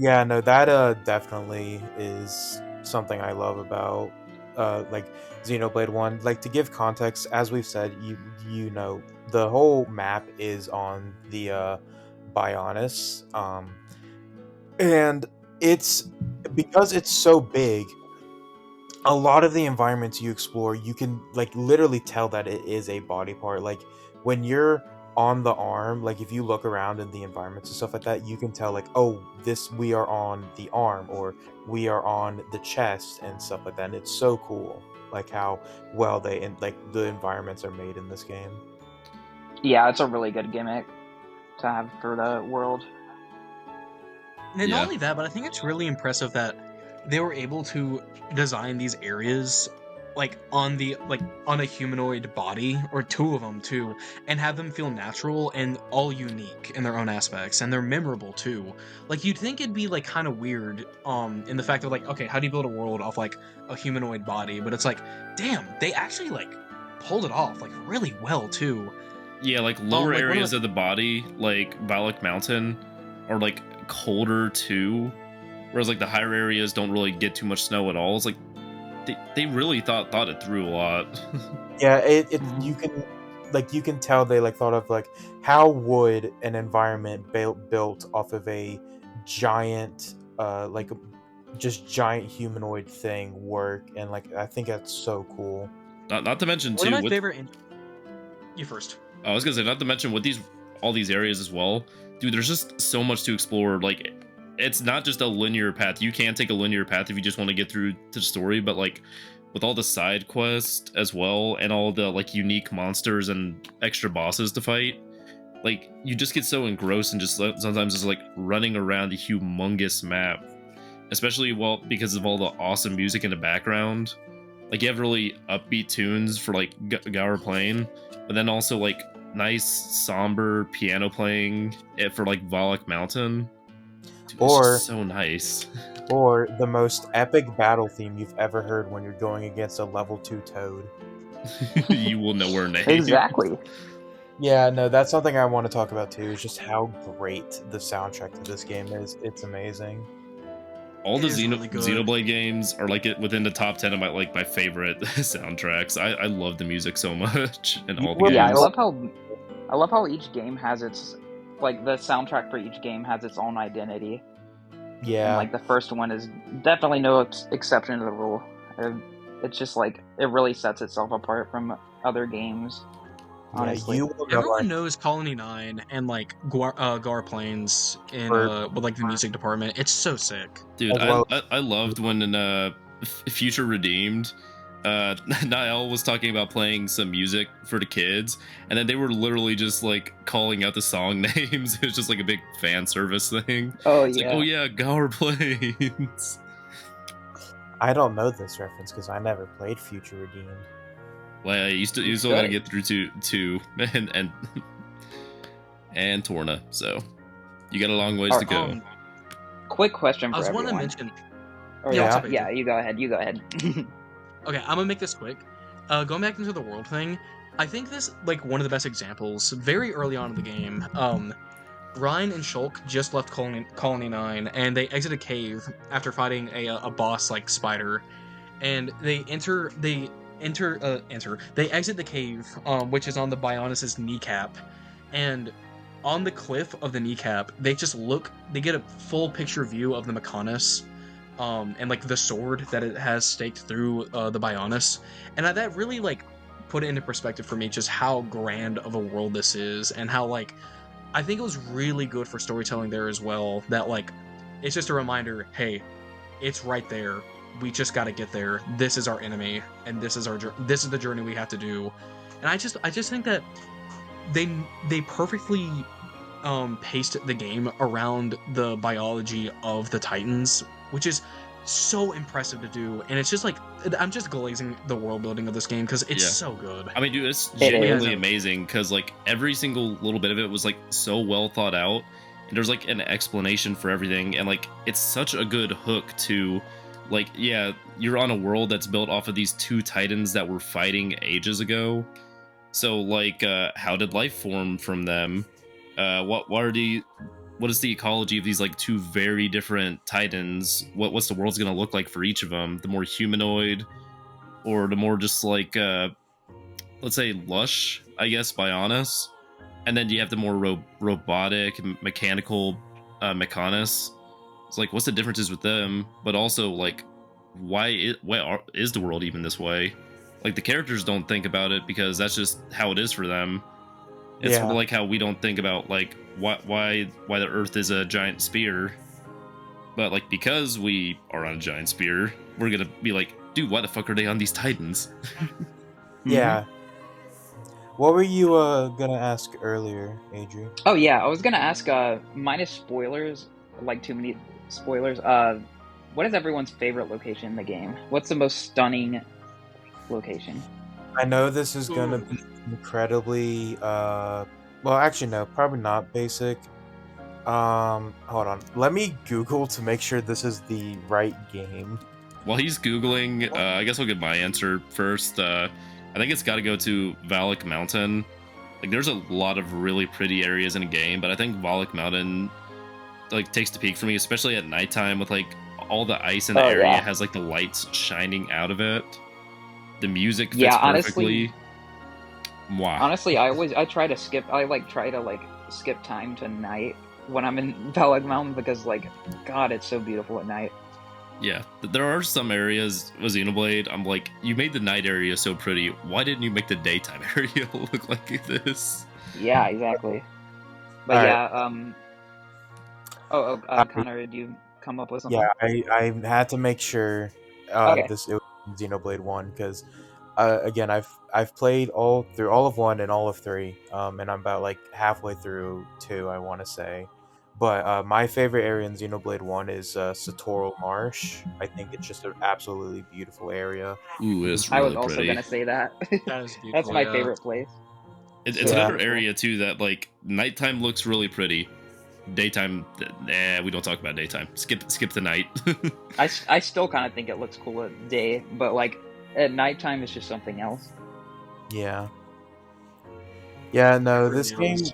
Yeah, no, that definitely is something I love about like Xenoblade 1. Like, to give context, as we've said, you know, the whole map is on the Bionis. And it's because it's so big, a lot of the environments you explore, you can like literally tell that it is a body part. Like when you're on the arm, like if you look around in the environments and stuff like that, you can tell like, oh, this we are on the arm, or we are on the chest and stuff like that. And it's so cool, like how well like the environments are made in this game. Yeah, it's a really good gimmick to have for the world. And Yeah. not only that, but I think it's really impressive that they were able to design these areas like on a humanoid body, or two of them too, and have them feel natural and all unique in their own aspects, and they're memorable too. Like, you'd think it'd be like kind of weird in the fact of like, okay, how do you build a world off like a humanoid body? But it's like, damn, they actually like pulled it off like really well too. Yeah, like lower like, one of areas the- of the body, like Valak Mountain, are like colder too. Whereas like the higher areas don't really get too much snow at all. It's like they really thought it through a lot. Yeah, it Mhm. you can tell they like thought of like how would an environment built off of a giant like just giant humanoid thing work, and like I think that's so cool. not to mention One of too my with favorite. You first. I was gonna say, not to mention with all these areas as well, dude. There's just so much to explore. Like, it's not just a linear path. You can take a linear path if you just want to get through to the story, but like with all the side quests as well, and all the like unique monsters and extra bosses to fight, like you just get so engrossed and just sometimes just like running around the humongous map, especially because of all the awesome music in the background. Like, you have really upbeat tunes for like Gower playing, but then also like nice somber piano playing for like Valak Mountain. Dude, it's Or- just so nice. Or the most epic battle theme you've ever heard when you're going against a level 2 toad. You will know her name. Exactly. Yeah, no, that's something I want to talk about too. Is just how great the soundtrack to this game is. It's amazing. All It the is really good. Xenoblade games are like within the top 10 of my favorite soundtracks. I love the music so much in all the Well, Yeah, games. I love how each game has its like the soundtrack for each game has its own identity, and Yeah, like the first one is definitely no exception to the rule. It's just like it really sets itself apart from other games. yeah. Honestly, You will know Everyone knows Colony 9 and like Gar Plains in for with like the music department. It's so sick. Dude, as well. I loved when in Future Redeemed, Niall was talking about playing some music for the kids, and then they were literally just like calling out the song names. It was just like a big fan service thing. oh It's like, yeah, oh yeah, Gower Plains. I don't know this reference because I never played Future Redeemed. Well, you still gotta get through two and Torna, so you got a long ways to go. Quick question I for was everyone. wanting to mention. Or Yeah, what's up, yeah, you go ahead. You go ahead. Okay, I'm gonna make this quick. Going back into the world thing, I think this like one of the best examples. Very early on in the game, Ryan and Shulk just left Colony 9, and they exit a cave after fighting a boss like spider, and they exit the cave, which is on the Bionis' kneecap, and on the cliff of the kneecap, they get a full picture view of the Mechonis, and like the sword that it has staked through the Bionis, and that really like put it into perspective for me just how grand of a world this is, and how like I think it was really good for storytelling there as well. That like it's just a reminder, hey, it's right there. We just got to get there. This is our enemy, and this is the journey we have to do. And I just think that they perfectly paced the game around the biology of the Titans, which is so impressive to do. And it's just like I'm just glazing the world building of this game because it's so good. I mean, dude, it's It genuinely is. amazing because like every single little bit of it was like so well thought out, and there's like an explanation for everything, and like it's such a good hook to, like, yeah, you're on a world that's built off of these two titans that were fighting ages ago. So like, how did life form from them? What is the ecology of these like two very different titans? What's the world's gonna look like for each of them? The more humanoid, or the more just like let's say lush, I guess, Bionis, and then you have the more robotic, mechanical Mechonis. It's like, what's the differences with them? But also, like, why is the world even this way? Like, the characters don't think about it because that's just how it is for them. It's sort of like how we don't think about like why the Earth is a giant spear, but like because we are on a giant spear, we're gonna be like, dude, why the fuck are they on these titans? Yeah. What were you gonna ask earlier, Adri? Oh yeah, I was gonna ask. Minus spoilers, like too many spoilers. What is everyone's favorite location in the game? What's the most stunning location? I know this is gonna be incredibly well, actually no, probably not basic. Hold on. Let me Google to make sure this is the right game. While he's googling, I guess I'll give my answer first. I think it's got to go to Valak Mountain. Like, there's a lot of really pretty areas in a game, but I think Valak Mountain like takes the peak for me, especially at nighttime with like all the ice in the area has like the lights shining out of it. The music fits perfectly. Wow. Honestly, I try to skip skip time to night when I'm in Valak Mountain because like God, it's so beautiful at night. Yeah, there are some areas with Xenoblade, I'm like, you made the night area so pretty. Why didn't you make the daytime area look like this? Yeah, exactly. But Connor, did you come up with something? Yeah, I had to make sure Okay. it was Xenoblade 1 because again I've played all of 1 and all of 3, and I'm about like halfway through 2, I want to say. But my favorite area in Xenoblade 1 is Satoral Marsh. I think it's just an absolutely beautiful area. Ooh, it's I really was also pretty. gonna say that. That is beautiful, That's my favorite place. It's another area too that like nighttime looks really pretty. Daytime, we don't talk about daytime. Skip the night. I still kind of think it looks cool at day, but like at nighttime it's just something else. Yeah. Yeah, no, It really is.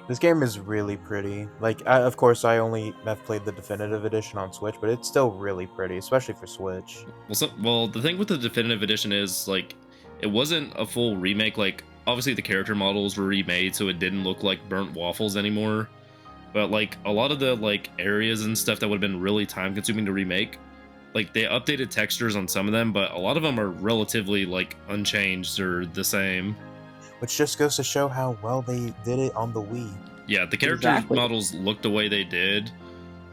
this game is really pretty. Like, of course, I only have played the definitive edition on Switch, but it's still really pretty, especially for Switch. Well, the thing with the definitive edition is like it wasn't a full remake. Like obviously the character models were remade, so it didn't look like burnt waffles anymore. But like a lot of the like areas and stuff that would have been really time consuming to remake, like they updated textures on some of them, but a lot of them are relatively like unchanged or the same. Which just goes to show how well they did it on the Wii. Yeah, the character Exactly. models looked the way they did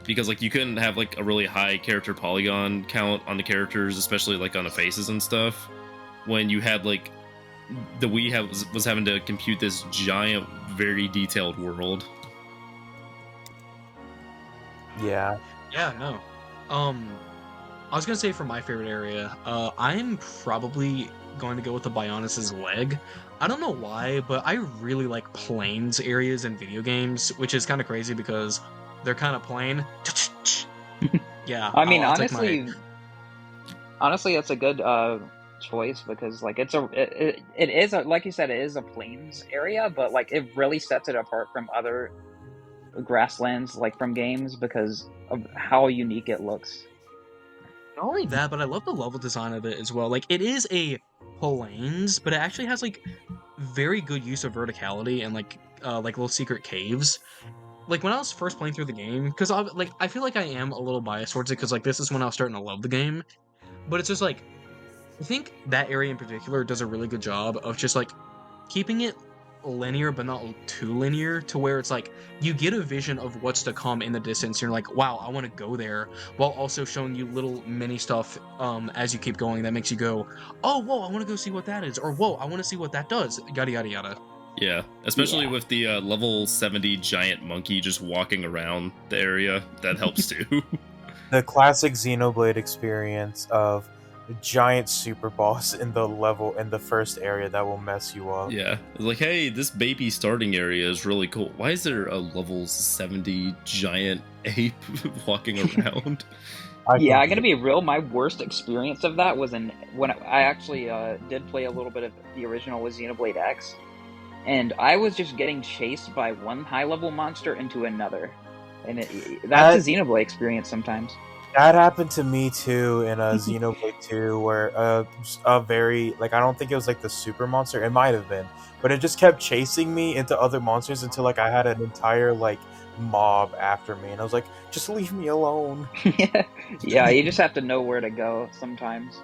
because like you couldn't have like a really high character polygon count on the characters, especially like on the faces and stuff. When you had like the Wii was having to compute this giant, very detailed world. Yeah. Yeah, no. I was gonna say for my favorite area, I'm probably going to go with the Bionis' leg. I don't know why, but I really like plains areas in video games, which is kind of crazy because they're kind of plain. Yeah, I mean, I'll take my. honestly, it's a good choice because like it is a, like you said, it is a plains area, but like it really sets it apart from other grasslands like from games because of how unique it looks. Not only that, but I love the level design of it as well. Like it is a plains, but it actually has like very good use of verticality and like little secret caves. Like when I was first playing through the game, because I feel like I am a little biased towards it because like this is when I was starting to love the game. But it's just like I think that area in particular does a really good job of just like keeping it linear but not too linear to where it's like you get a vision of what's to come in the distance. You're like, wow, I want to go there, while also showing you little mini stuff as you keep going that makes you go, oh, whoa, I want to go see what that is, or whoa, I want to see what that does, yada yada yada. Yeah, especially Yeah. with the level 70 giant monkey just walking around the area. That helps too. The classic Xenoblade experience of a giant super boss in the first area that will mess you up. Yeah, it's like, hey, this baby starting area is really cool. Why is there a level 70 giant ape walking around? Yeah, I'm can gonna be real. My worst experience of that was when I actually did play a little bit of the original with Xenoblade X, and I was just getting chased by one high-level monster into another, and that's a Xenoblade experience sometimes. That happened to me too in a Xenoblade 2, where a very like I don't think it was like the super monster. It might have been, but it just kept chasing me into other monsters until like I had an entire like mob after me, and I was like, just leave me alone. Yeah, you just have to know where to go sometimes.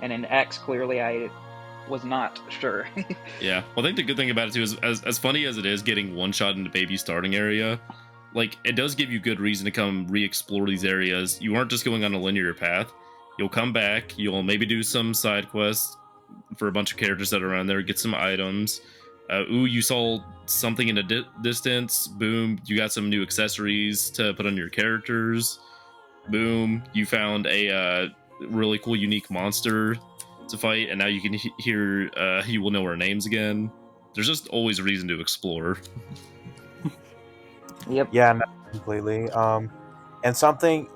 And in X, clearly, I was not sure. Yeah, well, I think the good thing about it too is, as funny as it is getting one shot into baby starting area, like it does give you good reason to come re-explore these areas. You aren't just going on a linear path. You'll come back. You'll maybe do some side quests for a bunch of characters that are around there. Get some items. You saw something in the distance. Boom, you got some new accessories to put on your characters. Boom, you found a really cool, unique monster to fight, and now you can hear. You will know our names again. There's just always a reason to explore. Yep. Yeah, no, completely. And something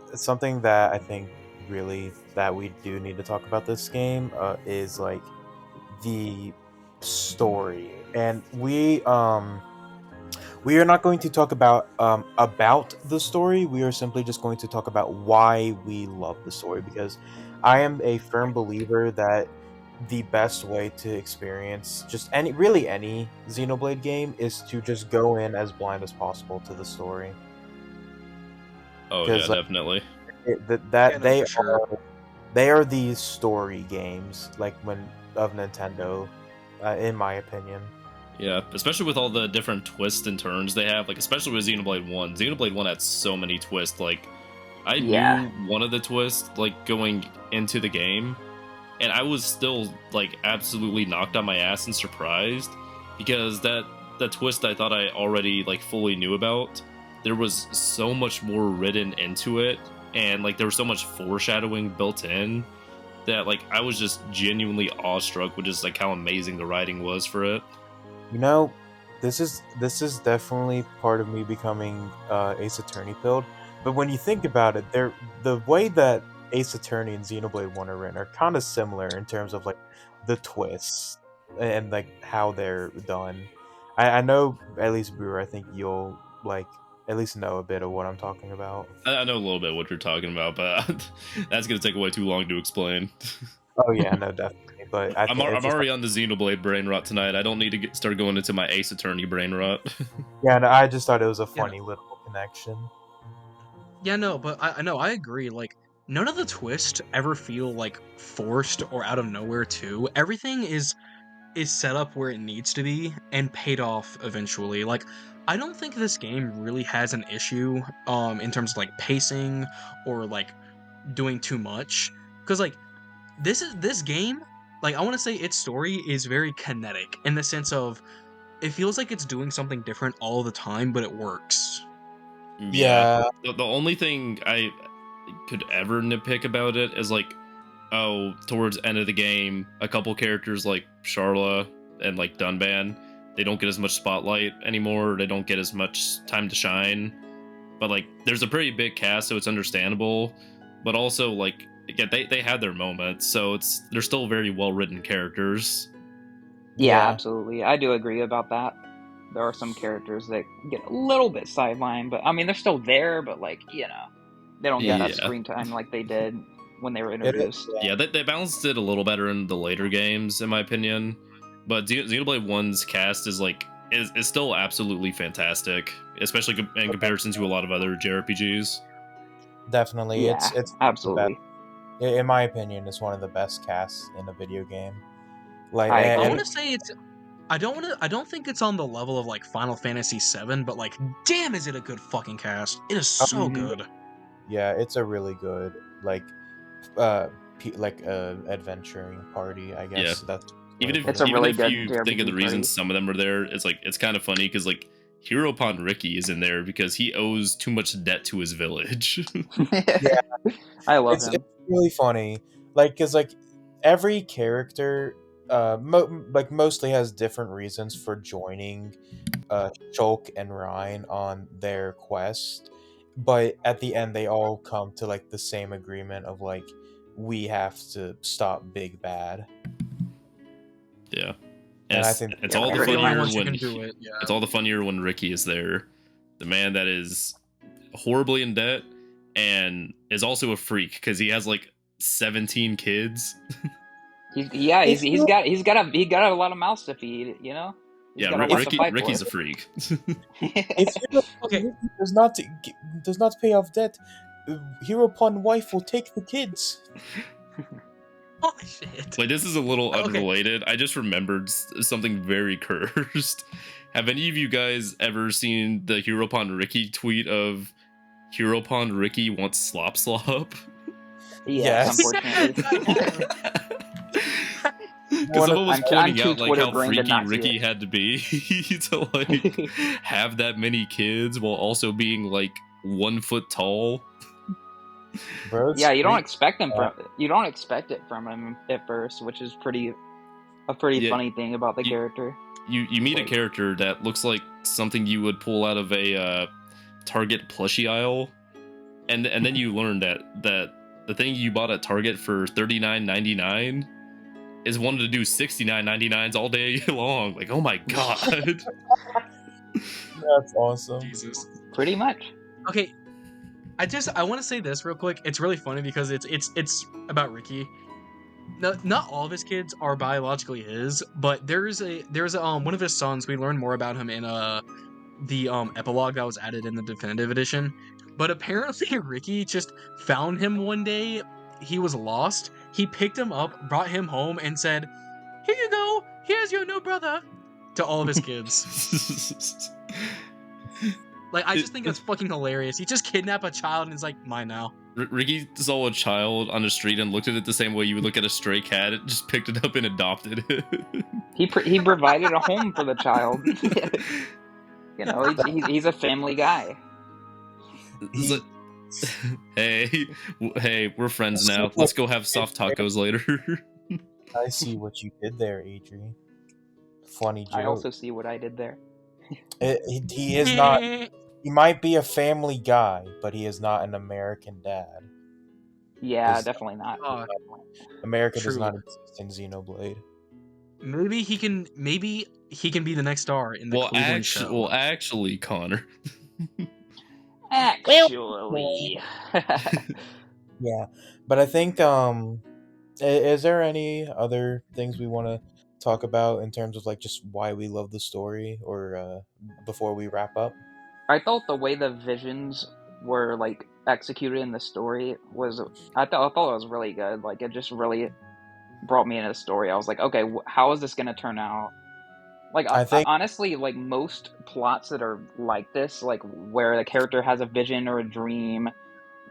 that I think really that we do need to talk about this game is like the story, and we are not going to talk about the story. We are simply just going to talk about why we love the story, because I am a firm believer that the best way to experience just any Xenoblade game is to just go in as blind as possible to the story. Oh yeah, Because like, definitely. Yeah, no, for sure. they are the story games like when of Nintendo, in my opinion. Yeah, especially with all the different twists and turns they have, like especially with Xenoblade 1. Xenoblade 1 had so many twists. Like I Yeah. knew one of the twists like going into the game, and I was still like absolutely knocked on my ass and surprised because that twist I thought I already like fully knew about, there was so much more written into it, and like there was so much foreshadowing built in that like I was just genuinely awestruck with just like how amazing the writing was for it. You know, this is definitely part of me becoming Ace Attorney pilled. But when you think about it, the way that Ace Attorney and Xenoblade One are written are kind of similar in terms of like the twists and like how they're done. I know at least Brewer. I think you'll like at least know a bit of what I'm talking about. I know a little bit what you're talking about, but that's gonna take way too long to explain. Oh yeah, no, definitely. But I I'm think it's just already on the Xenoblade brain rot tonight. I don't need to start going into my Ace Attorney brain rot. yeah. No, I just thought it was a Yeah. funny little connection. Yeah, no, but I know I agree. Like, none of the twists ever feel like forced or out of nowhere. Too, everything is set up where it needs to be and paid off eventually. Like, I don't think this game really has an issue in terms of like pacing or like doing too much, because like this game, like, I want to say its story is very kinetic in the sense of it feels like it's doing something different all the time, but it works. Yeah. The only thing I could ever nitpick about it is like, oh, towards the end of the game, a couple characters like Charla and like Dunban, they don't get as much spotlight anymore. They don't get as much time to shine. But like, there's a pretty big cast, so it's understandable. But also, like, yeah, they had their moments, so they're still very well written characters. Yeah, Yeah. absolutely. I do agree about that. There are some characters that get a little bit sidelined, but I mean, they're still there, but like, they don't get that Yeah. screen time like they did when they were It is, introduced. Yeah, they balanced it a little better in the later games, in my opinion. But Xenoblade 1's cast is like is still absolutely fantastic, especially in comparison to a lot of other JRPGs. definitely. Yeah, It's the absolutely. best. In my opinion, it's one of the best casts in a video game. Like, I I agree. want to say it's. I don't think it's on the level of like Final Fantasy VII, but like, damn, is it a good fucking cast? It is so Mhm. good. yeah, it's a really good adventuring party. I guess that's Even if It's a even really if good you JRPG think of the reasons party. some of them are there, it's kind of funny because like Hero Pond Ricky is in there because he owes too much debt to his village. Yeah. I love it's him. really funny. Like, cause like every character, mostly has different reasons for joining, Shulk and Ryan on their quest, but at the end they all come to like the same agreement of like we have to stop Big Bad. Yeah. And I It's, think it's Yeah, all the You're the only funnier ones who when can do it. Yeah. it's all the funnier when Ricky is there, the man that is horribly in debt and is also a freak because he has like 17 kids. He's got a lot of mouths to feed. He's Yeah, got a lot to fight Ricky's a for. freak. if Hero Okay. Ricky does not pay off debt, Hero Pond wife will take the kids. Oh shit. Like, this is a little Okay. unrelated. I just remembered something very cursed. Have any of you guys ever seen the Hero Pond Ricky tweet of Hero Pond Ricky wants slop slop? Yes, Yes. unfortunately. Because someone was I'm pointing too out like how Twitter-brained to freaky not see Ricky it. had to be to like have that many kids while also being like 1 foot tall. Bro, it's Yeah, you don't great. expect it from him at first, which is a pretty Yeah, funny thing about the you- character. You meet a Like- character that looks like something you would pull out of a Target plushie aisle, and then you learn that the thing you bought at Target for $39.99 is wanted to do $69.99s all day long. Like, oh my god. That's awesome. Jesus. Pretty much. Okay. I want to say this real quick. It's really funny because it's about Ricky. No, not all of his kids are biologically his, but there's one of his sons. We learn more about him in the epilogue that was added in the definitive edition. But apparently Ricky just found him one day. He was lost. He picked him up, brought him home, and said, "Here you go. Here's your new brother," to all of his kids. Like, I just think that's fucking hilarious. He just kidnapped a child and is like, "Mine now." Ricky saw a child on the street and looked at it the same way you would look at a stray cat. It just picked it up and adopted it. He provided a home for the child. He's a family guy. It's like, hey, we're friends now. Let's go have soft tacos later. I see what you did there, Adri. Funny joke. I also see what I did there. He is not. He might be a family guy, but he is not an American dad. Yeah, Is- definitely not. America does True. not exist in Xenoblade. Maybe he can. Maybe he can be the next star in the Cleveland show. Actually, Connor. Actually. Yeah, but I think is there any other things we want to talk about in terms of like just why we love the story, or before we wrap up? I thought the way the visions were like executed in the story was I thought it was really good. Like it just really brought me into the story. I was like, okay, how is this gonna turn out? Like I think honestly, like most plots that are like this, like where the character has a vision or a dream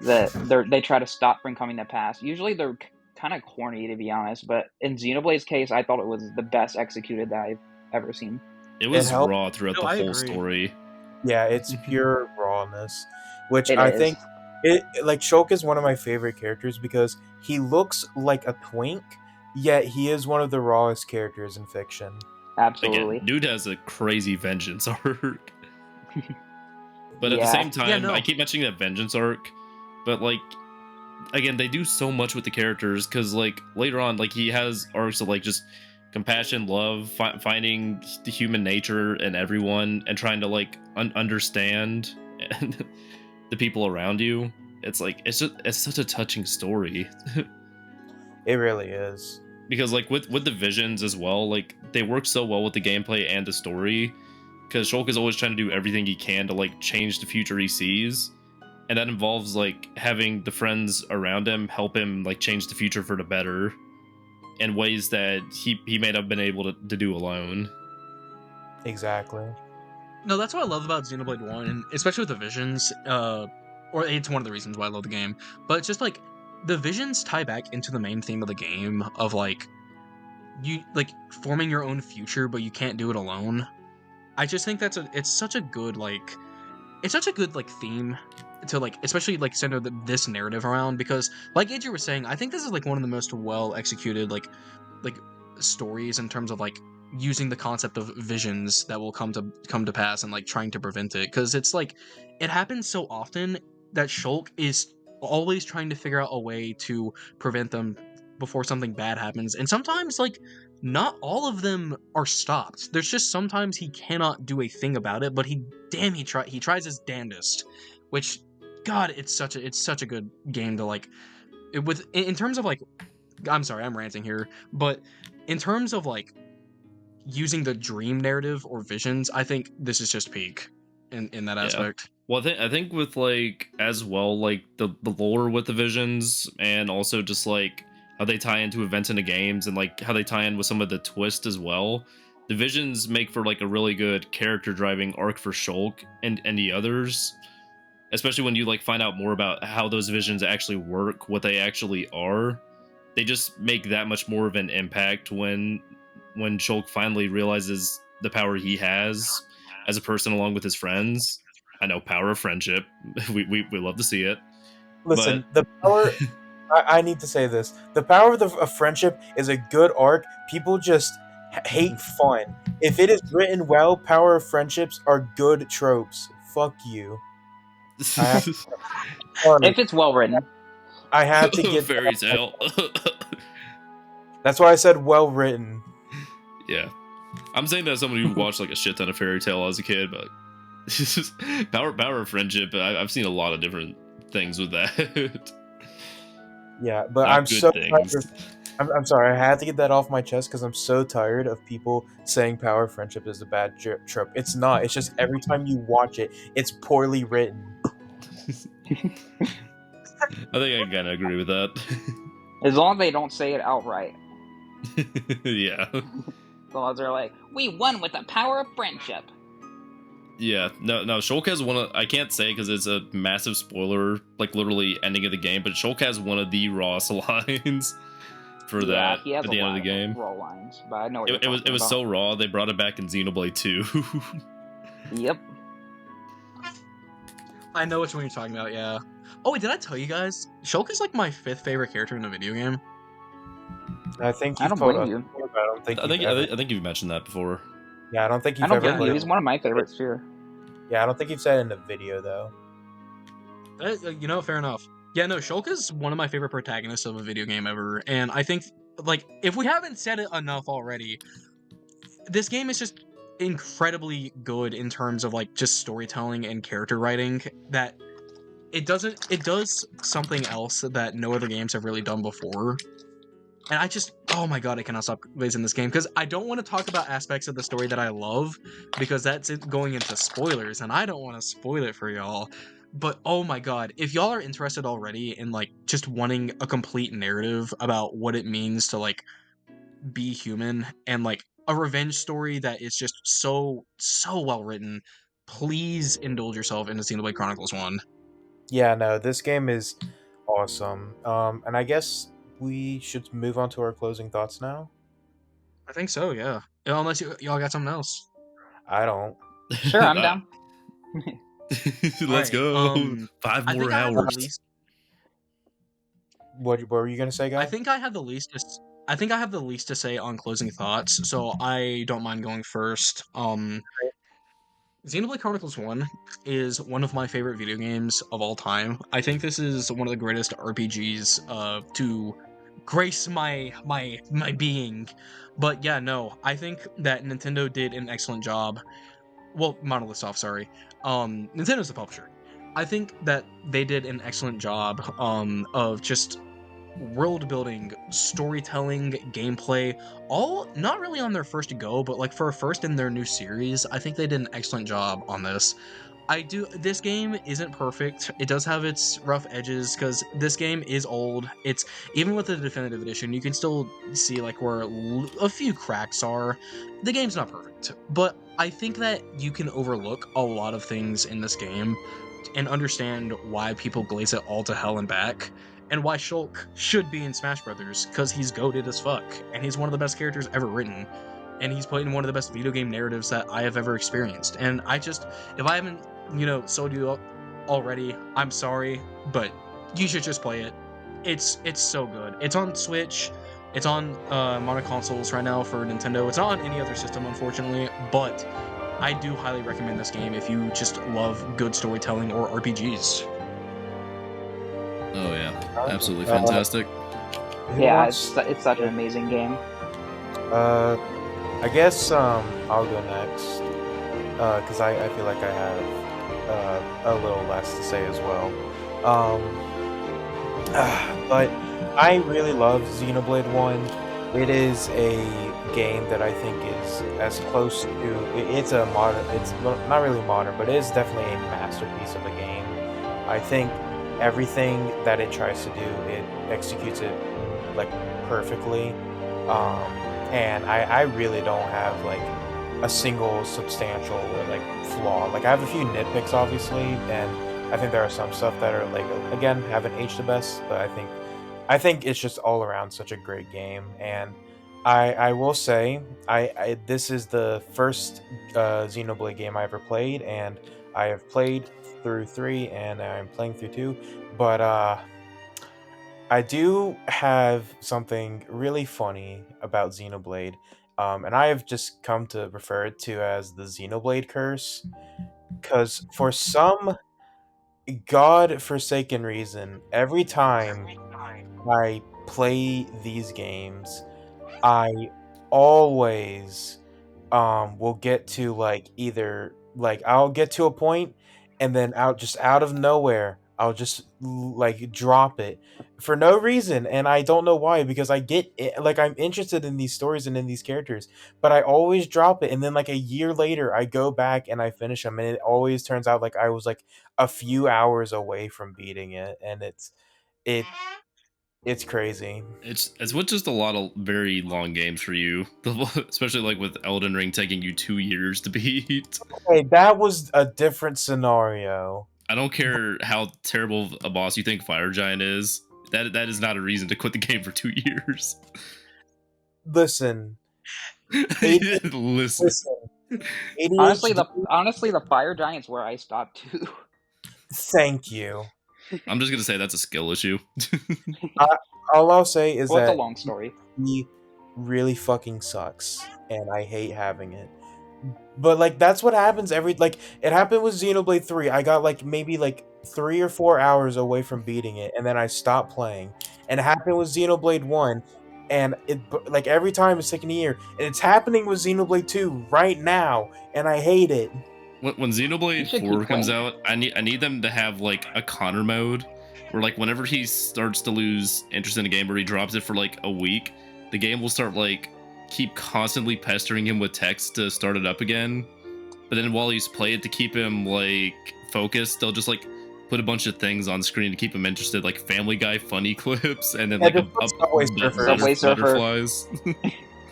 that they try to stop from coming to pass. Usually they're kind of corny, to be honest. But in Xenoblade's case, I thought it was the best executed that I've ever seen. It was helped. raw throughout No, the I whole agree. story. Yeah, it's pure rawness, which It I is. think like Shulk is one of my favorite characters because he looks like a twink, yet he is one of the rawest characters in fiction. Absolutely. Again, dude has a crazy vengeance arc. But at the Yeah. same time, Yeah, no. I keep mentioning that vengeance arc, but like, again, they do so much with the characters because like later on, like he has arcs of like just compassion, love, finding the human nature in everyone, and trying to like understand the people around you. It's like it's such a touching story. It really is. Because like with the visions as well, like they work so well with the gameplay and the story, because Shulk is always trying to do everything he can to like change the future he sees, and that involves like having the friends around him help him like change the future for the better in ways that he may not have been able to do alone. Exactly. No, that's what I love about Xenoblade 1, and especially with the visions, or it's one of the reasons why I love the game, but it's just like, the visions tie back into the main theme of the game of like, you, like, forming your own future, but you can't do it alone. I just think it's such a good, like, theme to, like, especially, like, center this narrative around, because, like Adrian was saying, I think this is, like, one of the most well-executed, like, stories in terms of, like, using the concept of visions that will come to pass and like trying to prevent it, because it's like it happens so often that Shulk is always trying to figure out a way to prevent them before something bad happens, and sometimes like not all of them are stopped. There's just sometimes he cannot do a thing about it, but he tries his damnedest, which God, it's such a good game to like in terms of like, I'm sorry, I'm ranting here, but in terms of like using the dream narrative or visions, I think this is just peak in that aspect. Well, I think with like as well, like the lore with the visions, and also just like how they tie into events in the games, and like how they tie in with some of the twist as well. The visions make for like a really good character driving arc for Shulk and the others, especially when you like find out more about how those visions actually work, what they actually are. They just make that much more of an impact when Shulk finally realizes the power he has as a person along with his friends. I know, power of friendship. We love to see it. Listen, But the power. I need to say this. The power of friendship is a good arc. People just hate fun. If it is written well, power of friendships are good tropes. Fuck you. I have to, sorry, If it's well written. I had to get fairy tale. That's why I said well written. Yeah, I'm saying that as someone who watched like a shit ton of fairy tale as a kid, but power of friendship. I've seen a lot of different things with that. Yeah, but Not I'm good so things. tired. I'm sorry. I had to get that off my chest because I'm so tired of people saying power of friendship is a bad trope. It's not. It's just every time you watch it, it's poorly written. I think I kind of agree with that. As long as they don't say it outright. Yeah. As long as they're like, we won with the power of friendship. Yeah, no, Shulk has one of, I can't say because it's a massive spoiler, like literally ending of the game, but Shulk has one of the rawest lines for that he has at the a end of lot the game. raw lines, but I know what It was about. so raw, they brought it back in Xenoblade 2. Yep. I know which one you're talking about, yeah. Oh, wait, did I tell you guys? Shulk is like my 5th favorite character in a video game. I think I you've don't told blame us you. before, but I don't think I you've think ever. I think you've mentioned that before. Yeah, I don't think I you've don't ever blame you. played. He's one of my favorites too. Yeah, I don't think you've said it in a video though. You know, fair enough. Yeah, no, Shulk is one of my favorite protagonists of a video game ever, and I think, like, if we haven't said it enough already, this game is just incredibly good in terms of like just storytelling and character writing that it does something else that no other games have really done before. And I just, oh my god, I cannot stop raising this game because I don't want to talk about aspects of the story that I love because that's it going into spoilers, and I don't want to spoil it for y'all. But oh my god, if y'all are interested already in like just wanting a complete narrative about what it means to like be human and like a revenge story that is just so well written, please indulge yourself into Xenoblade Chronicles 1. Yeah, no, this game is awesome. And I guess we should move on to our closing thoughts now. I think so, yeah. Unless y'all got something else. I don't. Sure, I'm down. Let's Alright, go. 5 I more think I have the hours. least What were you gonna say, guy? I think I have the least I think I have the least to say on closing thoughts, so I don't mind going first. Xenoblade Chronicles 1 is one of my favorite video games of all time. I think this is one of the greatest RPGs to grace my being. But yeah, no, I think that Nintendo did an excellent job. Well, Monolith Soft, sorry. Nintendo's the publisher. I think that they did an excellent job of just world building, storytelling, gameplay, all not really on their first go, but like for a first in their new series, I think they did an excellent job on this. This game isn't perfect. It does have its rough edges because this game is old. It's even with the definitive edition, you can still see like where a few cracks are. The game's not perfect, but I think that you can overlook a lot of things in this game and understand why people glaze it all to hell and back, and why Shulk should be in Smash Brothers, because he's goated as fuck, and he's one of the best characters ever written, and he's played in one of the best video game narratives that I have ever experienced. And if I haven't, sold you already, I'm sorry, but you should just play it. It's so good. It's on Switch. It's on mono consoles right now for Nintendo. It's not on any other system, unfortunately, but I do highly recommend this game if you just love good storytelling or RPGs. Oh yeah, absolutely fantastic. Yeah, it's such an amazing game. I guess I'll go next because I feel like I have a little less to say as well. But I really love Xenoblade 1. It is a game that I think is as close to it's a modern, it's not really modern, but it is definitely a masterpiece of a game. I think everything that it tries to do, it executes it like perfectly. And I really don't have like a single substantial like flaw. Like I have a few nitpicks obviously, and I think there are some stuff that are like again haven't aged the best, but I think it's just all around such a great game. And I will say I this is the first Xenoblade game I ever played, and I have played through 3 and I'm playing through 2, but I do have something really funny about Xenoblade, and I have just come to refer it to as the Xenoblade curse, because for some god-forsaken reason, every time I play these games, I always will get to like either like I'll get to a point and then out of nowhere I'll just like drop it for no reason, and I don't know why, because I get it, like I'm interested in these stories and in these characters, but I always drop it, and then like a year later I go back and I finish them, and it always turns out like I was like a few hours away from beating it, and it it's crazy. It's with just a lot of very long games for you, especially like with Elden Ring taking you 2 years to beat. Hey, that was a different scenario. I don't care how terrible a boss you think Fire Giant is. That is not a reason to quit the game for 2 years. Listen, Listen, listen. Honestly, ADHD, the fire giant's where I stopped too. thank you. I'm just gonna say that's a skill issue. All I'll say is Well, it's a that long story. he really fucking sucks, and I hate having it. But like that's what happens like it happened with Xenoblade 3. I got like maybe like 3 or 4 hours away from beating it, and then I stopped playing. And it happened with Xenoblade 1. and like every time it's taking a year, and it's happening with Xenoblade 2 right now, and I hate it. When Xenoblade 4 comes out, I need them to have like a Connor mode where like whenever he starts to lose interest in a game or he drops it for like a week, the game will start like keep constantly pestering him with text to start it up again. But then while he's playing it to keep him like focused, they'll just like put a bunch of things on screen to keep him interested, like Family Guy funny clips, and then like Subway butterflies.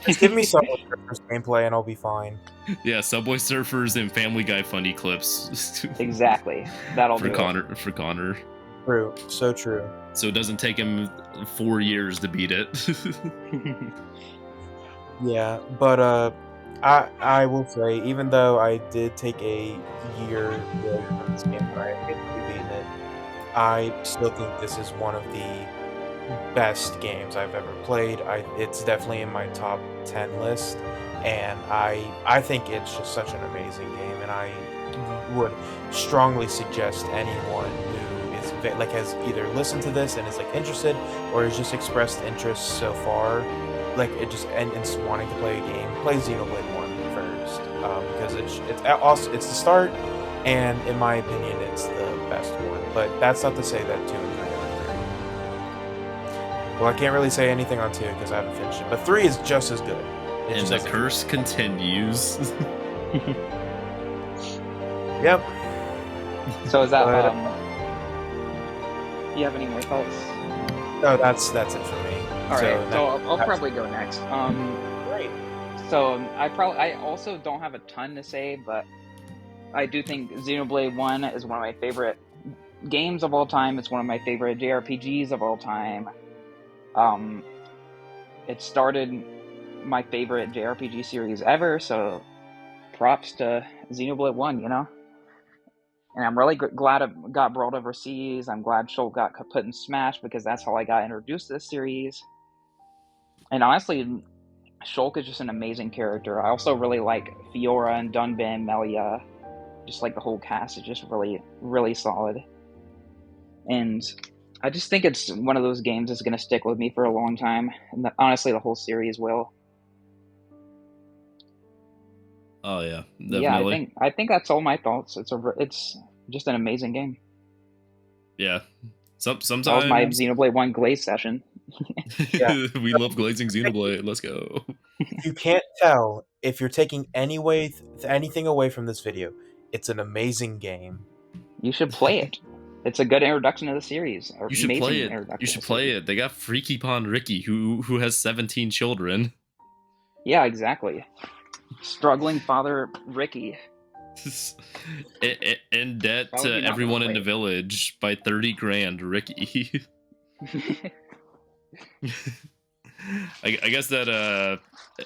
Just give me Subway Surfers gameplay and I'll be fine. Yeah, Subway Surfers and Family Guy funny clips. Exactly. That'll for do Connor. For Connor. True. So true. So it doesn't take him 4 years to beat it. Yeah, but I will say, even though I did take a year away from this game, I admittedly beaten it, I still think this is one of the best games I've ever played. It's definitely in my top 10 list, and I think it's just such an amazing game, and I would strongly suggest anyone who is like has either listened to this and is like interested, or has just expressed interest so far, like it just and it's wanting to play a game, play Xenoblade 1 first, because it's the start, and in my opinion, it's the best one. But that's not to say that 2 and 3 are great. Well, I can't really say anything on 2 because I haven't finished it, but 3 is just as good. And the curse continues. Yep. So is that do you have any more thoughts? No, that's it for me. All right, so I'll probably go next. Great. So I also don't have a ton to say, but I do think Xenoblade 1 is one of my favorite games of all time. It's one of my favorite JRPGs of all time. It started my favorite JRPG series ever, so props to Xenoblade 1, you know? And I'm really glad it got brought overseas. I'm glad Shulk got put in Smash because that's how I got introduced to this series. And honestly, Shulk is just an amazing character. I also really like Fiora and Dunban, Melia. Just like the whole cast is just really, really solid. And I just think it's one of those games that's going to stick with me for a long time. And honestly, the whole series will. Oh yeah, definitely. Yeah, I think that's all my thoughts. It's just an amazing game. Yeah, sometimes that was my Xenoblade 1 glaze session. Yeah. We love glazing Xenoblade. Let's go. You can't tell if you're taking anything away from this video. It's an amazing game. You should play it. It's a good introduction to the series. You should play it. You should play it. They got Freaky Pond Ricky, who has 17 children. Yeah, exactly. Struggling father Ricky. In debt to everyone in the village by 30 grand, Ricky. I guess that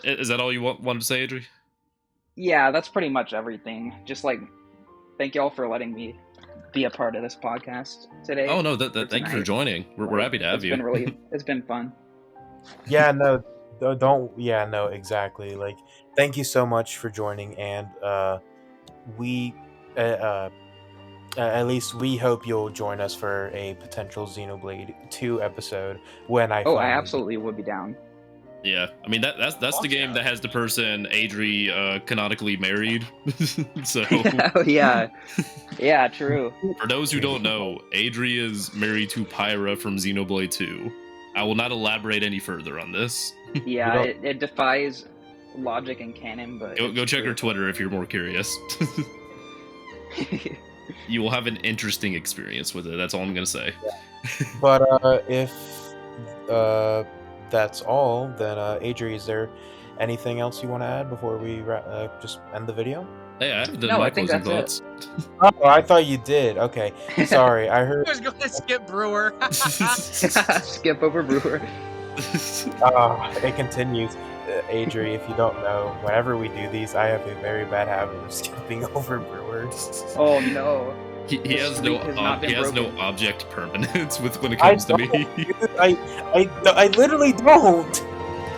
is that all you wanted to say, Adri? Yeah, that's pretty much everything. Just like thank y'all for letting me be a part of this podcast today. Oh no, thank you for joining. We're happy to have you. It's been fun. Yeah, no, don't. Yeah, no, exactly. Like, thank you so much for joining, and we, at least we hope you'll join us for a potential Xenoblade 2 episode when I. Oh, I absolutely would be down. Yeah, I mean that's the game that has the person Adri canonically married. So. Oh yeah, yeah, true. For those who don't know, Adri is married to Pyra from Xenoblade 2. I will not elaborate any further on this. Yeah, it defies logic and canon, but go check her Twitter if you're more curious. You will have an interesting experience with it. That's all I'm gonna say. Yeah. But if that's all, then Adri, is there anything else you want to add before we just end the video? Hey, I haven't done my closing thoughts. Oh, I thought you did. Okay, sorry. I heard. I was going to skip Brewer. Skip over Brewer. It continues. Adri, if you don't know, whenever we do these, I have a very bad habit of skipping over Brewer. Oh no. He has no object permanence when it comes to me. I literally don't.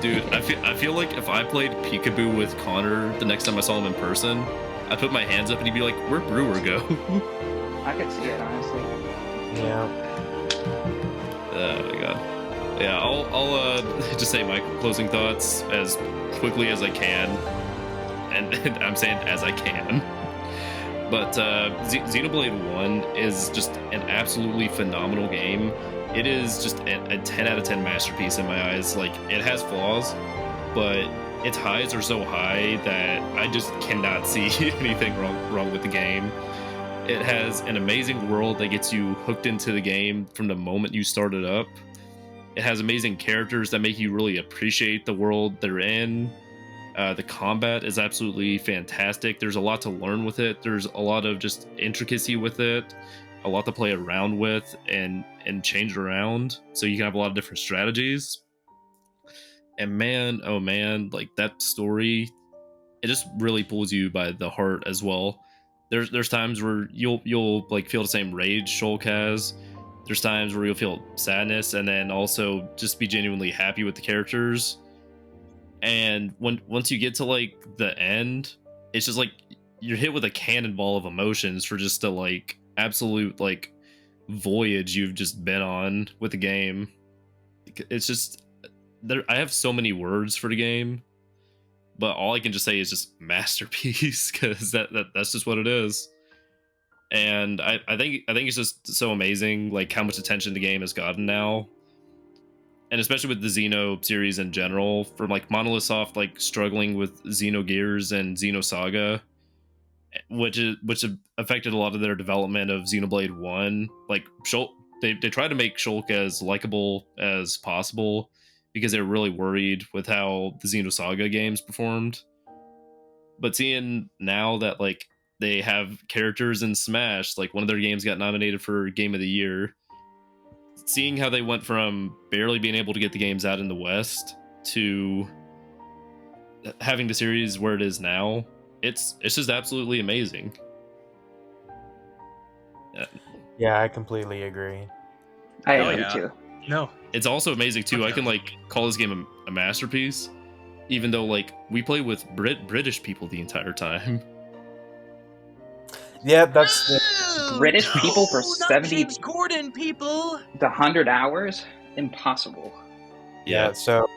Dude, I feel like if I played Peekaboo with Connor the next time I saw him in person, I'd put my hands up and he'd be like, "Where'd Brewer go?" I could see it, honestly. Yeah. Oh my god. Yeah, I'll just say my closing thoughts as quickly as I can, and I'm saying as I can. But Xenoblade 1 is just an absolutely phenomenal game. It is just a 10 out of 10 masterpiece in my eyes. Like, it has flaws, but its highs are so high that I just cannot see anything wrong with the game. It has an amazing world that gets you hooked into the game from the moment you start it up. It has amazing characters that make you really appreciate the world they're in. The combat is absolutely fantastic. There's a lot to learn with it. There's a lot of just intricacy with it, a lot to play around with and change around. So you can have a lot of different strategies. And man, oh man, like that story, it just really pulls you by the heart as well. There's times where you'll like feel the same rage Shulk has. There's times where you'll feel sadness and then also just be genuinely happy with the characters. And once you get to like the end, it's just like you're hit with a cannonball of emotions for just the like absolute like voyage you've just been on with the game. It's just there. I have so many words for the game, but all I can just say is just masterpiece because that's just what it is. And I think it's just so amazing like how much attention the game has gotten now, and especially with the Xeno series in general, from like Monolith Soft like struggling with Xenogears and Xenosaga, which affected a lot of their development of Xenoblade 1. Like Shulk, they tried to make Shulk as likable as possible because they were really worried with how the Xenosaga games performed. But seeing now that like they have characters in Smash, like one of their games got nominated for Game of the Year, seeing how they went from barely being able to get the games out in the West to having the series where it is now, it's just absolutely amazing. Yeah, I completely agree. I Oh, agree yeah. too. No. It's also amazing too. I can like call this game a masterpiece, even though like we play with British people the entire time. Yeah, that's British people for not 70 James Corden people. to 100 hours? Impossible. yeah. So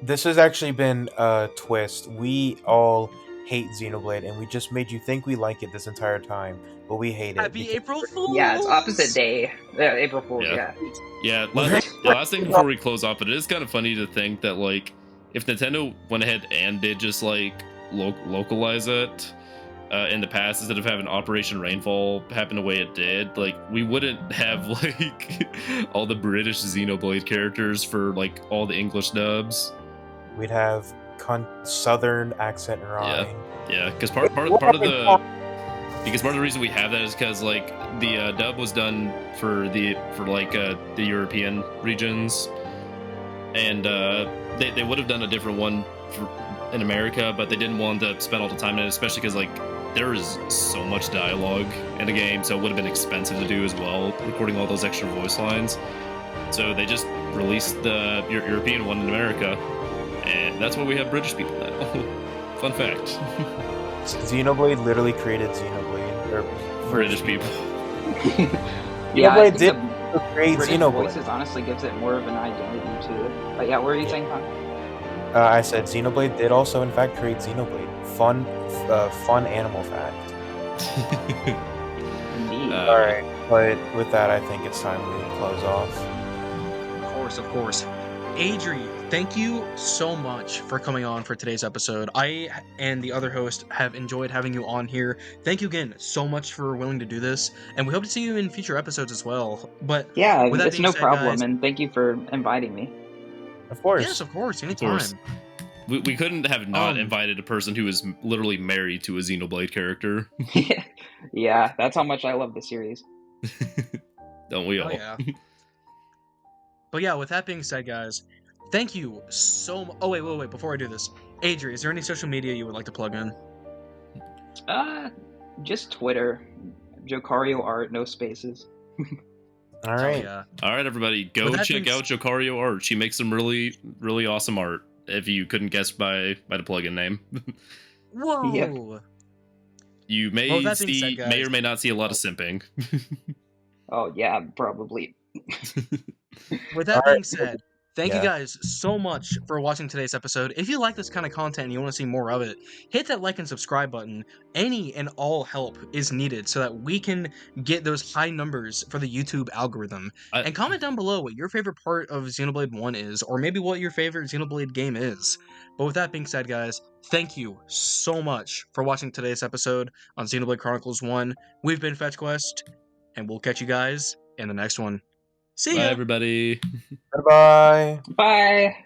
this has actually been a twist. We all hate Xenoblade, and we just made you think we like it this entire time, but we hate it. Happy because- April Fools. Yeah, it's opposite day. April Fool's, Yeah. yeah. The last thing before we close off, it is kind of funny to think that like if Nintendo went ahead and did just like localize it in the past instead of having Operation Rainfall happen the way it did, like we wouldn't have like all the British Xenoblade characters for like all the English dubs. We'd have southern accent rhyme. Yeah, because part of the reason we have that is because like the dub was done for the European regions, and they would have done a different one in America, but they didn't want to spend all the time in it, especially because like there is so much dialogue in the game, so it would have been expensive to do as well, recording all those extra voice lines. So they just released the European one in America, and that's why we have British people now. Fun fact. Xenoblade literally created Xenoblade. Or British people. Yeah, I Xenoblade think did the create British Xenoblade. voices honestly gives it more of an identity to it. But yeah, what were you saying, Con? I said Xenoblade did also, in fact, create Xenoblade. Fun animal fact. Indeed. All right, but with that, I think it's time we close off. Of course. Adri, thank you so much for coming on for today's episode. I and the other host have enjoyed having you on here. Thank you again so much for willing to do this, and we hope to see you in future episodes as well. But Yeah, with that it's being no said, problem, guys, and thank you for inviting me. Of course. yes, of course, anytime. course. We couldn't have not invited a person who is literally married to a Xenoblade character. Yeah, that's how much I love the series. Don't we all? Oh, yeah. But yeah, with that being said, guys, thank you so much. Oh, wait. Before I do this, Adri, is there any social media you would like to plug in? Just Twitter. JokarioArt, no spaces. All right. Oh, yeah. All right, everybody, go With that check being out JokarioArt. She makes some really, really awesome art. If you couldn't guess by the plugin name, Whoa! Yep. you may Well, that being see, said, guys- may or may not see a lot of simping. Oh yeah, probably. With that All being right. said, Thank you Yeah. guys so much for watching today's episode. If you like this kind of content and you want to see more of it, hit that like and subscribe button. Any and all help is needed so that we can get those high numbers for the YouTube algorithm. I, And comment down below what your favorite part of Xenoblade 1 is, or maybe what your favorite Xenoblade game is. But with that being said, guys, thank you so much for watching today's episode on Xenoblade Chronicles 1. We've been FetchQuest, and we'll catch you guys in the next one. See bye, ya! everybody. Bye bye. Bye.